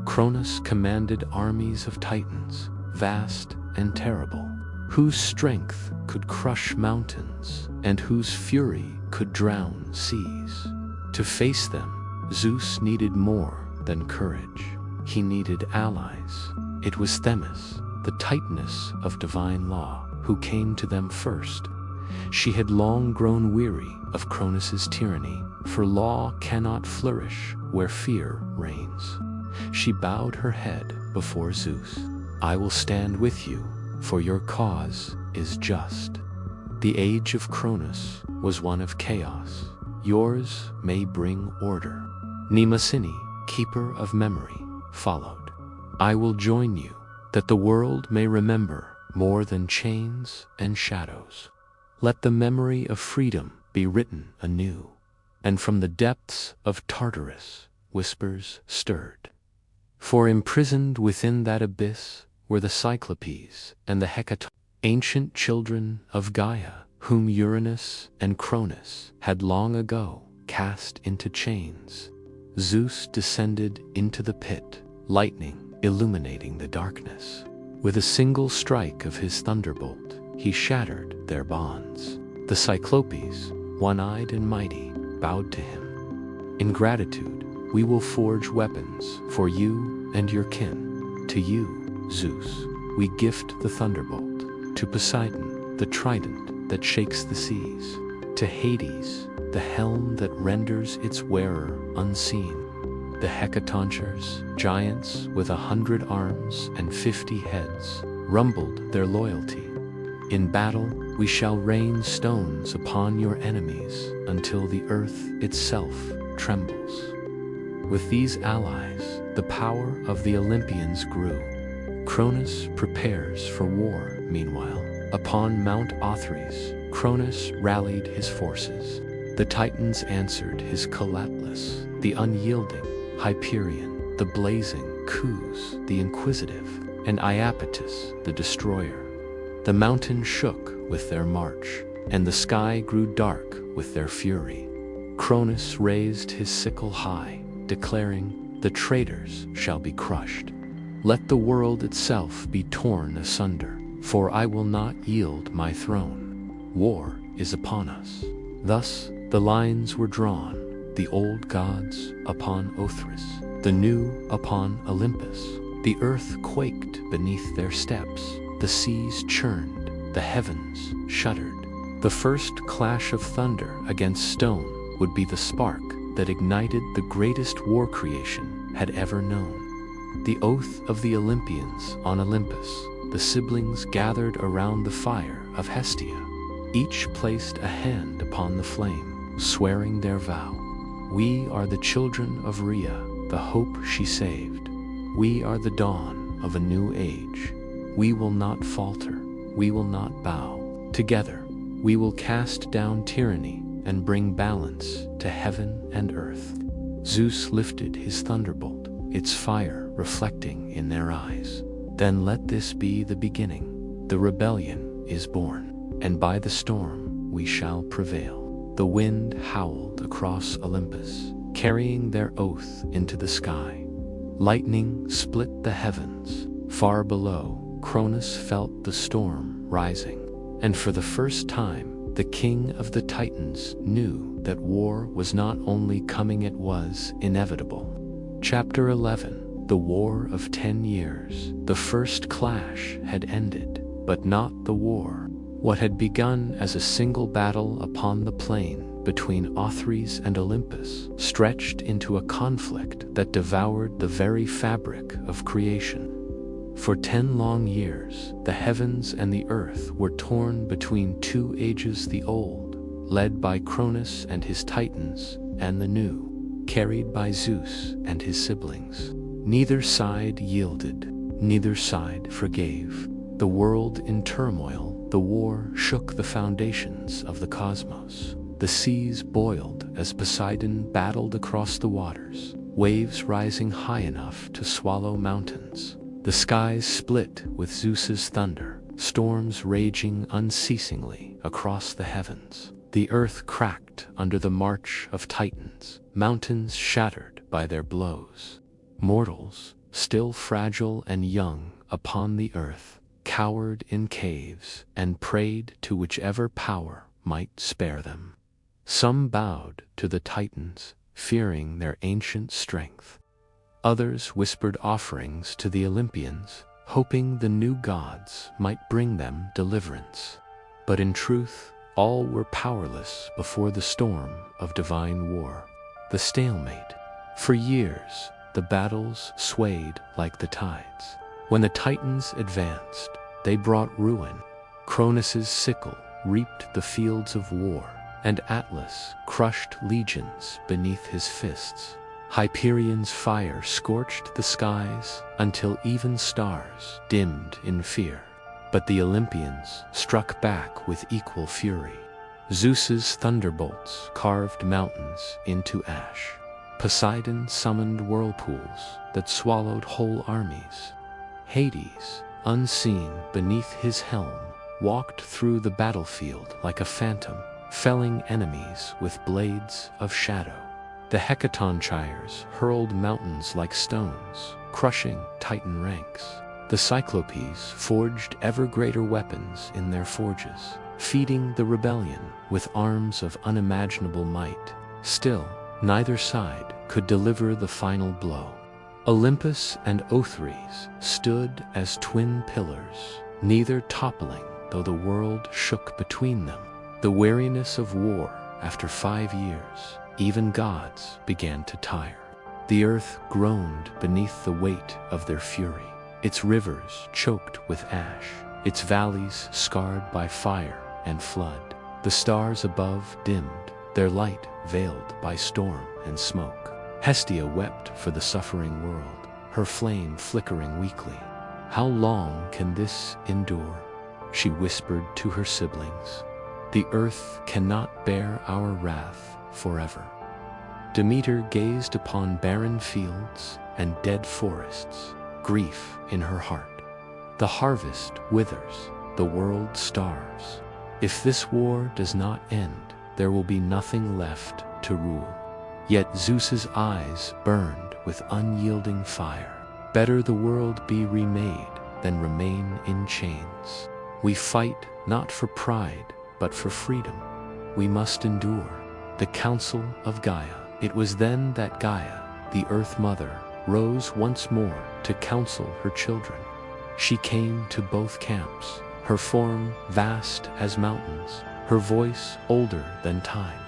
Cronus commanded armies of Titans, vast and terrible, whose strength could crush mountains and whose fury could drown seas. To face them, Zeus needed more than courage. He needed allies. It was Themis, the Titaness of divine law, who came to them first. She had long grown weary of Cronus's tyranny, for law cannot flourish where fear reigns. She bowed her head before Zeus. I will stand with you for your cause is just. The age of Cronus was one of chaos. Yours may bring order. Mnemosyne, keeper of memory, followed. I will join you, that the world may remember more than chains and shadows. Let the memory of freedom be written anew, and from the depths of Tartarus whispers stirred. For imprisoned within that abyss were the Cyclopes and the Hecatombs, ancient children of Gaia, whom Uranus and Cronus had long ago cast into chains. Zeus descended into the pit, lightning illuminating the darkness. With a single strike of his thunderbolt, he shattered their bonds. The Cyclopes, one-eyed and mighty, bowed to him. In gratitude, we will forge weapons for you and your kin. To you, Zeus, we gift the thunderbolt. To Poseidon, the trident that shakes the seas. To Hades, the helm that renders its wearer unseen. The Hecatonchires, giants with 100 arms and 50 heads, rumbled their loyalty. In battle, we shall rain stones upon your enemies until the earth itself trembles. With these allies, the power of the Olympians grew. Cronus prepares for war, meanwhile. Upon Mount Othrys, Cronus rallied his forces. The Titans answered his Calatlus, the unyielding Hyperion, the blazing Cus, the inquisitive, and Iapetus, the destroyer. The mountain shook with their march, and the sky grew dark with their fury. Cronus raised his sickle high, declaring, "The traitors shall be crushed. Let the world itself be torn asunder, for I will not yield my throne. War is upon us." Thus the lines were drawn, the old gods upon Othrys, the new upon Olympus. The earth quaked beneath their steps, the seas churned, the heavens shuddered. The first clash of thunder against stone would be the spark that ignited the greatest war creation had ever known. The oath of the Olympians on Olympus, the siblings gathered around the fire of Hestia. Each placed a hand upon the flame, swearing their vow. We are the children of Rhea, the hope she saved. We are the dawn of a new age. We will not falter, we will not bow. Together, we will cast down tyranny and bring balance to heaven and earth. Zeus lifted his thunderbolt, its fire reflecting in their eyes. Then let this be the beginning. The rebellion is born, and by the storm we shall prevail. The wind howled across Olympus, carrying their oath into the sky. Lightning split the heavens. Far below, Cronus felt the storm rising, and for the first time, the king of the Titans knew that war was not only coming, it was inevitable. Chapter 11. The War of 10 Years. The first clash had ended, but not the war. What had begun as a single battle upon the plain between Othrys and Olympus stretched into a conflict that devoured the very fabric of creation. For 10 long years, the heavens and the earth were torn between two ages: the old, led by Cronus and his Titans, and the new, carried by Zeus and his siblings. Neither side yielded, neither side forgave. The world in turmoil, the war shook the foundations of the cosmos. The seas boiled as Poseidon battled across the waters, waves rising high enough to swallow mountains. The skies split with Zeus's thunder, storms raging unceasingly across the heavens. The earth cracked under the march of Titans, mountains shattered by their blows. Mortals, still fragile and young upon the earth, cowered in caves and prayed to whichever power might spare them. Some bowed to the Titans, fearing their ancient strength. Others whispered offerings to the Olympians, hoping the new gods might bring them deliverance. But in truth, all were powerless before the storm of divine war. The stalemate. For years, the battles swayed like the tides. When the Titans advanced, they brought ruin. Cronus's sickle reaped the fields of war, and Atlas crushed legions beneath his fists. Hyperion's fire scorched the skies until even stars dimmed in fear. But the Olympians struck back with equal fury. Zeus's thunderbolts carved mountains into ash. Poseidon summoned whirlpools that swallowed whole armies. Hades, unseen beneath his helm, walked through the battlefield like a phantom, felling enemies with blades of shadow. The Hecatonchires hurled mountains like stones, crushing Titan ranks. The Cyclopes forged ever greater weapons in their forges, feeding the rebellion with arms of unimaginable might. Still, neither side could deliver the final blow. Olympus and Othrys stood as twin pillars, neither toppling though the world shook between them. The weariness of war after 5 years, even gods began to tire. The earth groaned beneath the weight of their fury, its rivers choked with ash, its valleys scarred by fire and flood. The stars above dimmed, their light veiled by storm and smoke. Hestia wept for the suffering world, her flame flickering weakly. "How long can this endure?" she whispered to her siblings. "The earth cannot bear our wrath forever." Demeter gazed upon barren fields and dead forests, grief in her heart. The harvest withers, the world starves. If this war does not end, there will be nothing left to rule. Yet Zeus's eyes burned with unyielding fire. Better the world be remade than remain in chains. We fight not for pride, but for freedom. We must endure. The Council of Gaia. It was then that Gaia, the Earth Mother, rose once more to counsel her children. She came to both camps, her form vast as mountains, her voice older than time.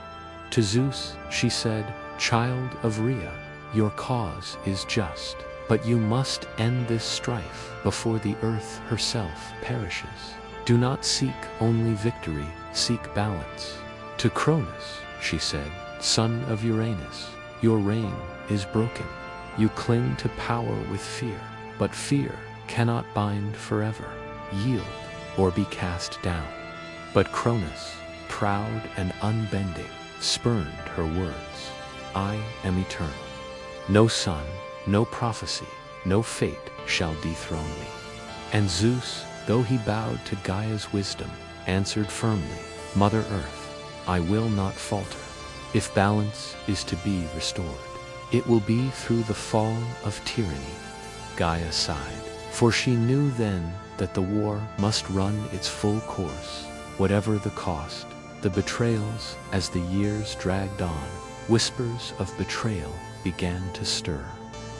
To Zeus she said, "Child of Rhea, your cause is just, but you must end this strife before the earth herself perishes. Do not seek only victory, seek balance." To Cronus she said, "Son of Uranus, your reign is broken. You cling to power with fear, but fear cannot bind forever. Yield or be cast down." But Cronus, proud and unbending, spurned her words. "I am eternal. No sun, no prophecy, no fate shall dethrone me." And Zeus, though he bowed to Gaia's wisdom, answered firmly, "Mother Earth, I will not falter. If balance is to be restored, it will be through the fall of tyranny." Gaia sighed, for she knew then that the war must run its full course, whatever the cost. The betrayals, as the years dragged on, whispers of betrayal began to stir.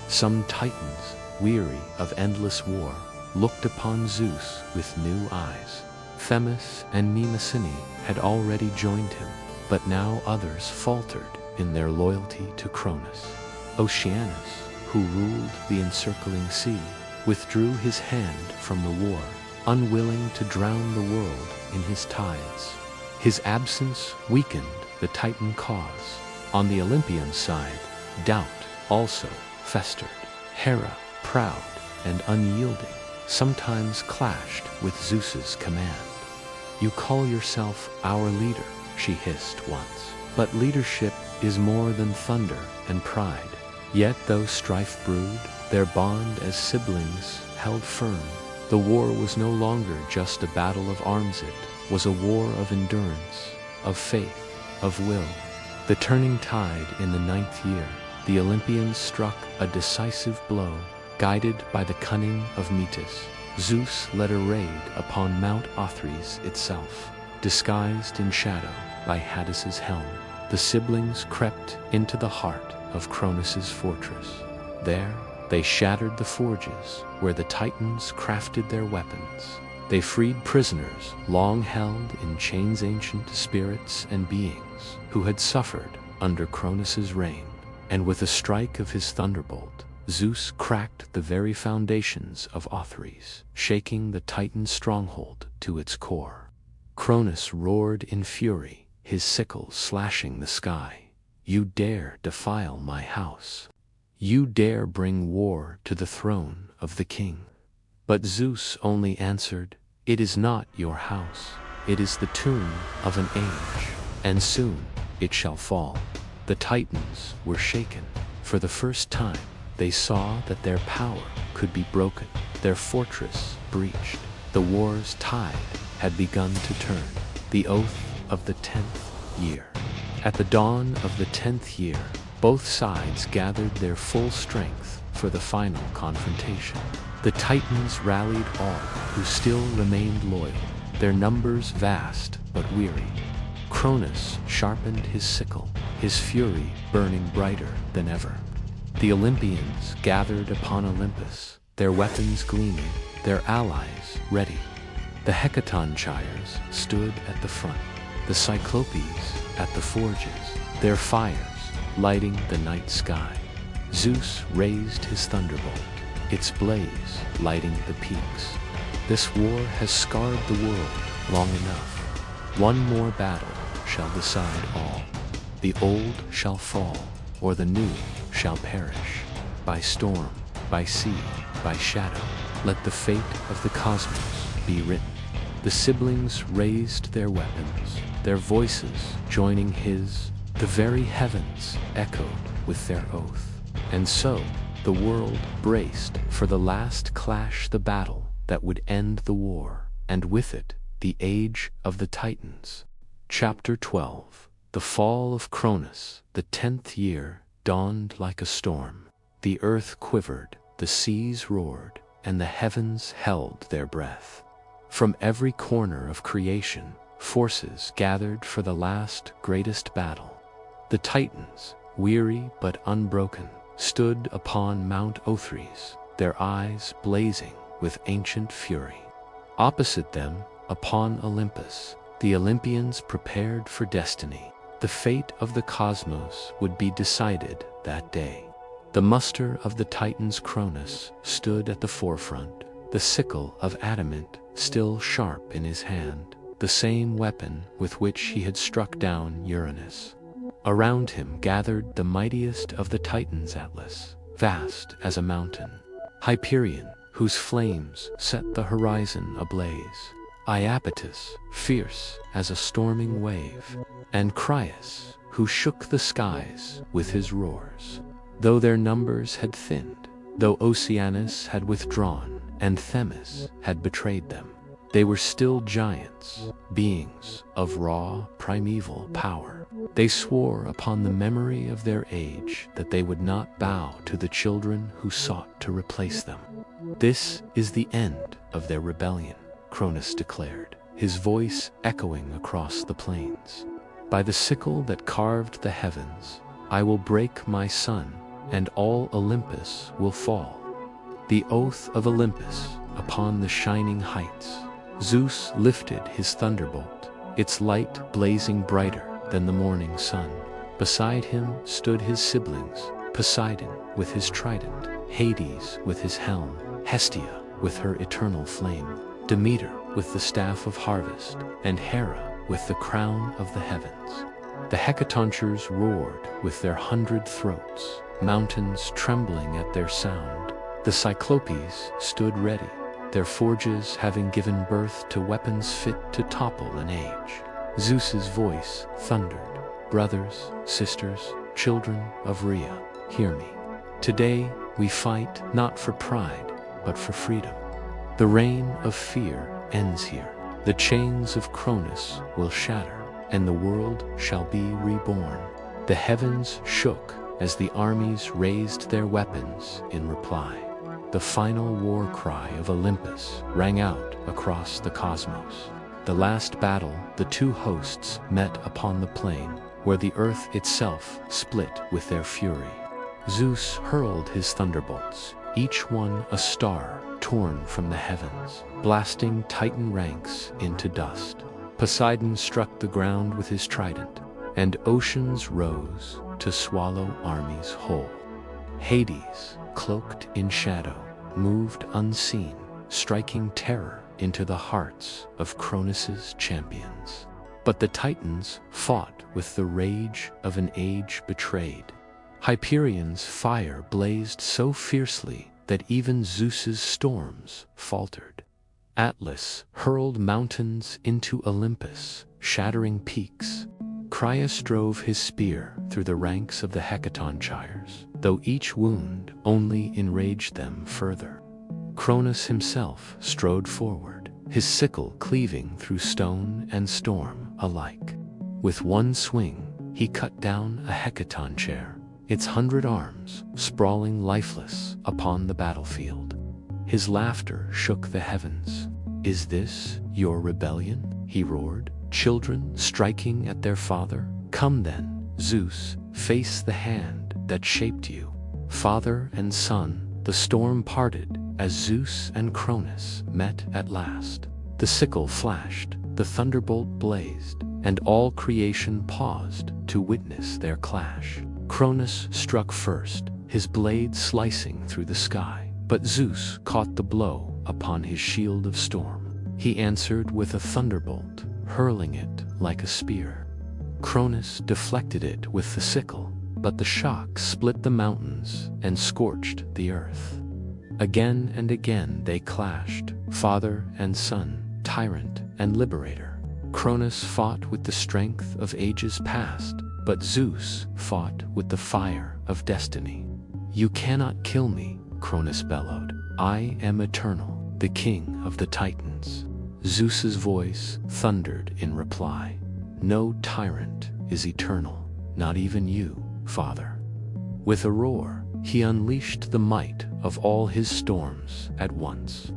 Some Titans, weary of endless war, looked upon Zeus with new eyes. Themis and Mnemosyne had already joined him, but now others faltered in their loyalty to Cronus. Oceanus, who ruled the encircling sea, withdrew his hand from the war, unwilling to drown the world in his tides. His absence weakened the Titan cause. On the Olympian side, doubt also festered. Hera, proud and unyielding, sometimes clashed with Zeus's command. "You call yourself our leader," she hissed once. "But leadership is more than thunder and pride." Yet though strife brewed, their bond as siblings held firm. The war was no longer just a battle of arms, it was a war of endurance, of faith, of will. The turning tide in the 9th year, the Olympians struck a decisive blow. Guided by the cunning of Metis, Zeus led a raid upon Mount Othrys itself. Disguised in shadow by Hades's helm, the siblings crept into the heart of Cronus's fortress. There, they shattered the forges where the Titans crafted their weapons. They freed prisoners long held in chains, ancient spirits and beings who had suffered under Cronus's reign. And with a strike of his thunderbolt, Zeus cracked the very foundations of Othrys, shaking the Titan's stronghold to its core. Cronus roared in fury, his sickle slashing the sky. You dare defile my house. You dare bring war to the throne of the king. But Zeus only answered, it is not your house. It is the tomb of an age, and soon it shall fall. The Titans were shaken. For the first time, they saw that their power could be broken, their fortress breached. The war's tide had begun to turn. The oath of the 10th year. At the dawn of the 10th year, both sides gathered their full strength for the final confrontation. The Titans rallied all who still remained loyal, their numbers vast but weary. Cronus sharpened his sickle, his fury burning brighter than ever. The Olympians gathered upon Olympus, their weapons gleaming, their allies ready. The Hecatonchires stood at the front, the Cyclopes at the forges, their fires lighting the night sky. Zeus raised his thunderbolt, its blaze lighting the peaks. This war has scarred the world long enough. One more battle shall decide all. The old shall fall, or the new shall perish. By storm, by sea, by shadow, let the fate of the cosmos be written. The siblings raised their weapons, their voices joining his. The very heavens echoed with their oath. And so, the world braced for the last clash, the battle that would end the war, and with it, the age of the Titans. Chapter 12. The fall of Cronus. The 10th year dawned like a storm. The earth quivered, the seas roared, and the heavens held their breath. From every corner of creation, forces gathered for the last greatest battle. The Titans, weary but unbroken, stood upon Mount Othrys, their eyes blazing with ancient fury. Opposite them, upon Olympus, the Olympians prepared for destiny. The fate of the cosmos would be decided that day. The muster of the Titans. Cronus stood at the forefront, the sickle of adamant still sharp in his hand, the same weapon with which he had struck down Uranus. Around him gathered the mightiest of the Titans, Atlas, vast as a mountain, Hyperion, whose flames set the horizon ablaze, Iapetus, fierce as a storming wave, and Cryas, who shook the skies with his roars. Though their numbers had thinned, though Oceanus had withdrawn, and Themis had betrayed them, they were still giants, beings of raw, primeval power. They swore upon the memory of their age that they would not bow to the children who sought to replace them. This is the end of their rebellion, Cronus declared, his voice echoing across the plains. By the sickle that carved the heavens, I will break my son, and all Olympus will fall. The oath of Olympus upon the shining heights. Zeus lifted his thunderbolt, its light blazing brighter than the morning sun. Beside him stood his siblings, Poseidon with his trident, Hades with his helm, Hestia with her eternal flame, Demeter with the staff of harvest, and Hera with the crown of the heavens. The Hecatonchires roared with their 100 throats, mountains trembling at their sound. The Cyclopes stood ready, their forges having given birth to weapons fit to topple an age. Zeus's voice thundered, brothers, sisters, children of Rhea, hear me. Today we fight not for pride, but for freedom. The reign of fear ends here. The chains of Cronus will shatter, and the world shall be reborn. The heavens shook as the armies raised their weapons in reply. The final war cry of Olympus rang out across the cosmos. The last battle, the two hosts met upon the plain, where the earth itself split with their fury. Zeus hurled his thunderbolts, each one a star torn from the heavens, blasting Titan ranks into dust. Poseidon struck the ground with his trident, and oceans rose to swallow armies whole. Hades cloaked in shadow, moved unseen, striking terror into the hearts of Cronus's champions. But the Titans fought with the rage of an age betrayed. Hyperion's fire blazed so fiercely that even Zeus's storms faltered. Atlas hurled mountains into Olympus, shattering peaks. Cronus drove his spear through the ranks of the Hecatonchires, though each wound only enraged them further. Cronus himself strode forward, his sickle cleaving through stone and storm alike. With one swing, he cut down a Hecatonchire, its 100 arms sprawling lifeless upon the battlefield. His laughter shook the heavens. "Is this your rebellion?" he roared. "Children striking at their father? Come then, Zeus, face the hand that shaped you." Father and son, the storm parted as Zeus and Cronus met at last. The sickle flashed, the thunderbolt blazed, and all creation paused to witness their clash. Cronus struck first, his blade slicing through the sky, but Zeus caught the blow upon his shield of storm. He answered with a thunderbolt, hurling it like a spear. Cronus deflected it with the sickle, but the shock split the mountains and scorched the earth. Again and again they clashed, father and son, tyrant and liberator. Cronus fought with the strength of ages past, but Zeus fought with the fire of destiny. "You cannot kill me," Cronus bellowed. "I am eternal, the king of the Titans." Zeus's voice thundered in reply. "No tyrant is eternal, not even you, father." With a roar, he unleashed the might of all his storms at once.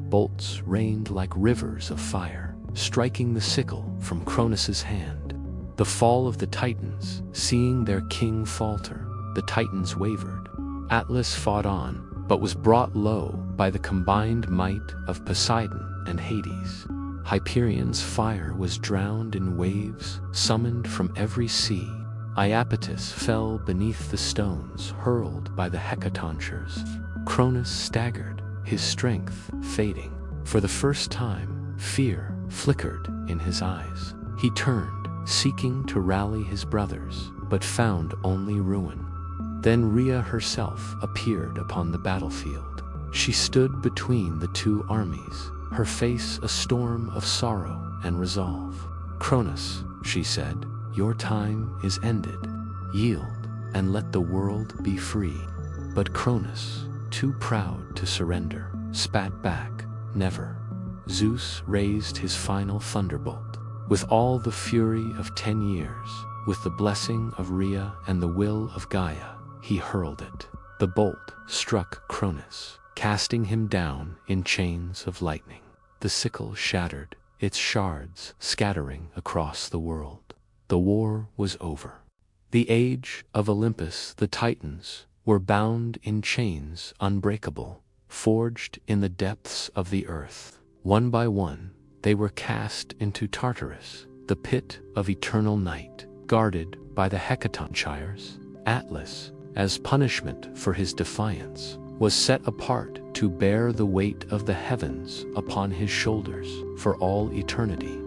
Bolts rained like rivers of fire, striking the sickle from Cronus's hand. The fall of the Titans, seeing their king falter, the Titans wavered. Atlas fought on, but was brought low by the combined might of Poseidon and Hades. Hyperion's fire was drowned in waves summoned from every sea. Iapetus fell beneath the stones hurled by the Hecatonchires. Cronus staggered, his strength fading. For the first time, fear flickered in his eyes. He turned, seeking to rally his brothers, but found only ruin. Then Rhea herself appeared upon the battlefield. She stood between the two armies, her face a storm of sorrow and resolve. "Cronus," she said, "your time is ended. Yield, and let the world be free." But Cronus, too proud to surrender, spat back, "Never." Zeus raised his final thunderbolt. With all the fury of 10 years, with the blessing of Rhea and the will of Gaia, he hurled it. The bolt struck Cronus, casting him down in chains of lightning. The sickle shattered, its shards scattering across the world. The war was over. The age of Olympus, the Titans, were bound in chains unbreakable, forged in the depths of the earth. One by one, they were cast into Tartarus, the pit of eternal night, guarded by the Hecatonchires. Atlas, as punishment for his defiance, was set apart to bear the weight of the heavens upon his shoulders for all eternity.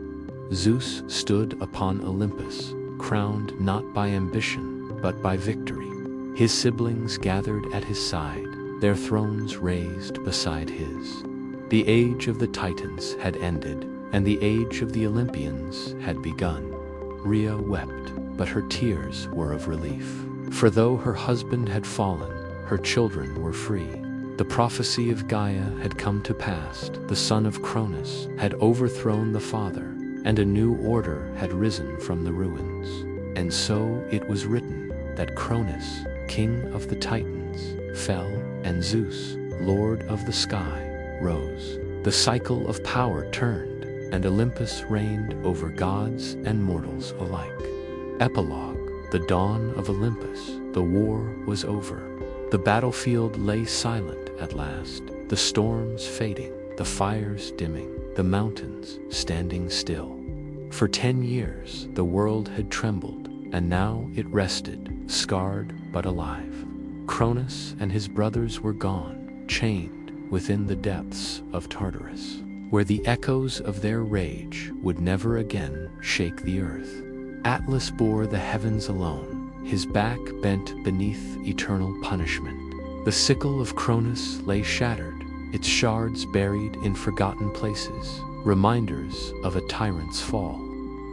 Zeus stood upon Olympus, crowned not by ambition, but by victory. His siblings gathered at his side, their thrones raised beside his. The age of the Titans had ended, and the age of the Olympians had begun. Rhea wept, but her tears were of relief. For though her husband had fallen, her children were free. The prophecy of Gaia had come to pass, the son of Cronus had overthrown the father, and a new order had risen from the ruins. And so it was written that Cronus, king of the Titans, fell, and Zeus, lord of the sky, rose. The cycle of power turned, and Olympus reigned over gods and mortals alike. Epilogue: the dawn of Olympus, the war was over. The battlefield lay silent at last, the storms fading, the fires dimming, the mountains standing still. For 10 years the world had trembled, and now it rested, scarred but alive. Cronus and his brothers were gone, chained within the depths of Tartarus, where the echoes of their rage would never again shake the earth. Atlas bore the heavens alone, his back bent beneath eternal punishment. The sickle of Cronus lay shattered, its shards buried in forgotten places, reminders of a tyrant's fall.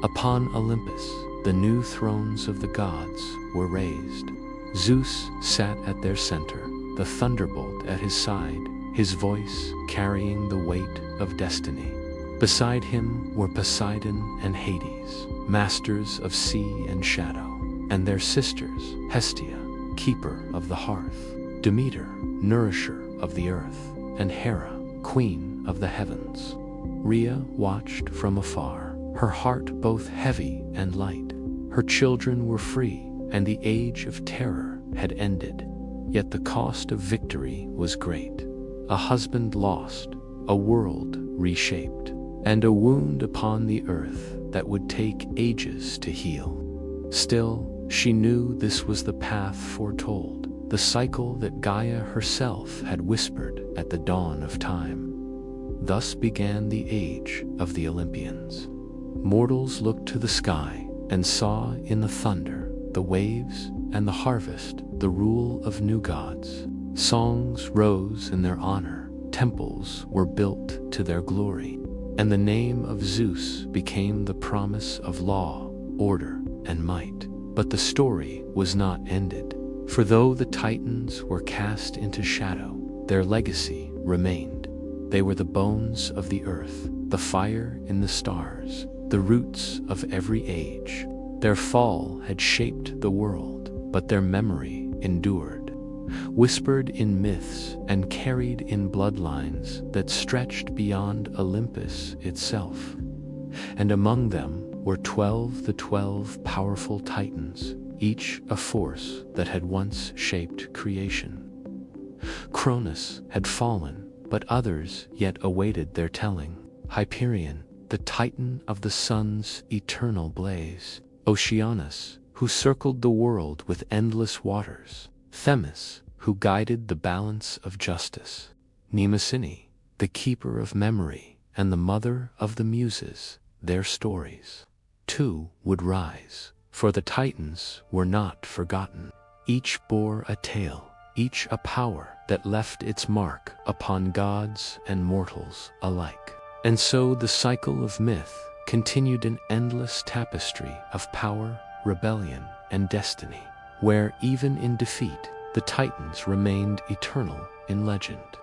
Upon Olympus, the new thrones of the gods were raised. Zeus sat at their center, the thunderbolt at his side, his voice carrying the weight of destiny. Beside him were Poseidon and Hades, masters of sea and shadow, and their sisters, Hestia, keeper of the hearth, Demeter, nourisher of the earth, and Hera, queen of the heavens. Rhea watched from afar, her heart both heavy and light. Her children were free, and the age of terror had ended. Yet the cost of victory was great. A husband lost, a world reshaped, and a wound upon the earth that would take ages to heal. Still, she knew this was the path foretold, the cycle that Gaia herself had whispered at the dawn of time. Thus began the age of the Olympians. Mortals looked to the sky and saw in the thunder, the waves, and the harvest the rule of new gods. Songs rose in their honor, temples were built to their glory, and the name of Zeus became the promise of law, order, and might. But the story was not ended, for though the Titans were cast into shadow, their legacy remained. They were the bones of the earth, the fire in the stars, the roots of every age. Their fall had shaped the world, but their memory endured, whispered in myths and carried in bloodlines that stretched beyond Olympus itself. And among them were the 12 powerful Titans, each a force that had once shaped creation. Cronus had fallen, but others yet awaited their telling. Hyperion, the Titan of the sun's eternal blaze. Oceanus, who circled the world with endless waters. Themis, who guided the balance of justice. Mnemosyne, the keeper of memory and the mother of the muses. Their stories, too, would rise, for the Titans were not forgotten. Each bore a tale, each a power that left its mark upon gods and mortals alike. And so the cycle of myth continued, an endless tapestry of power, rebellion, and destiny, where even in defeat, the Titans remained eternal in legend.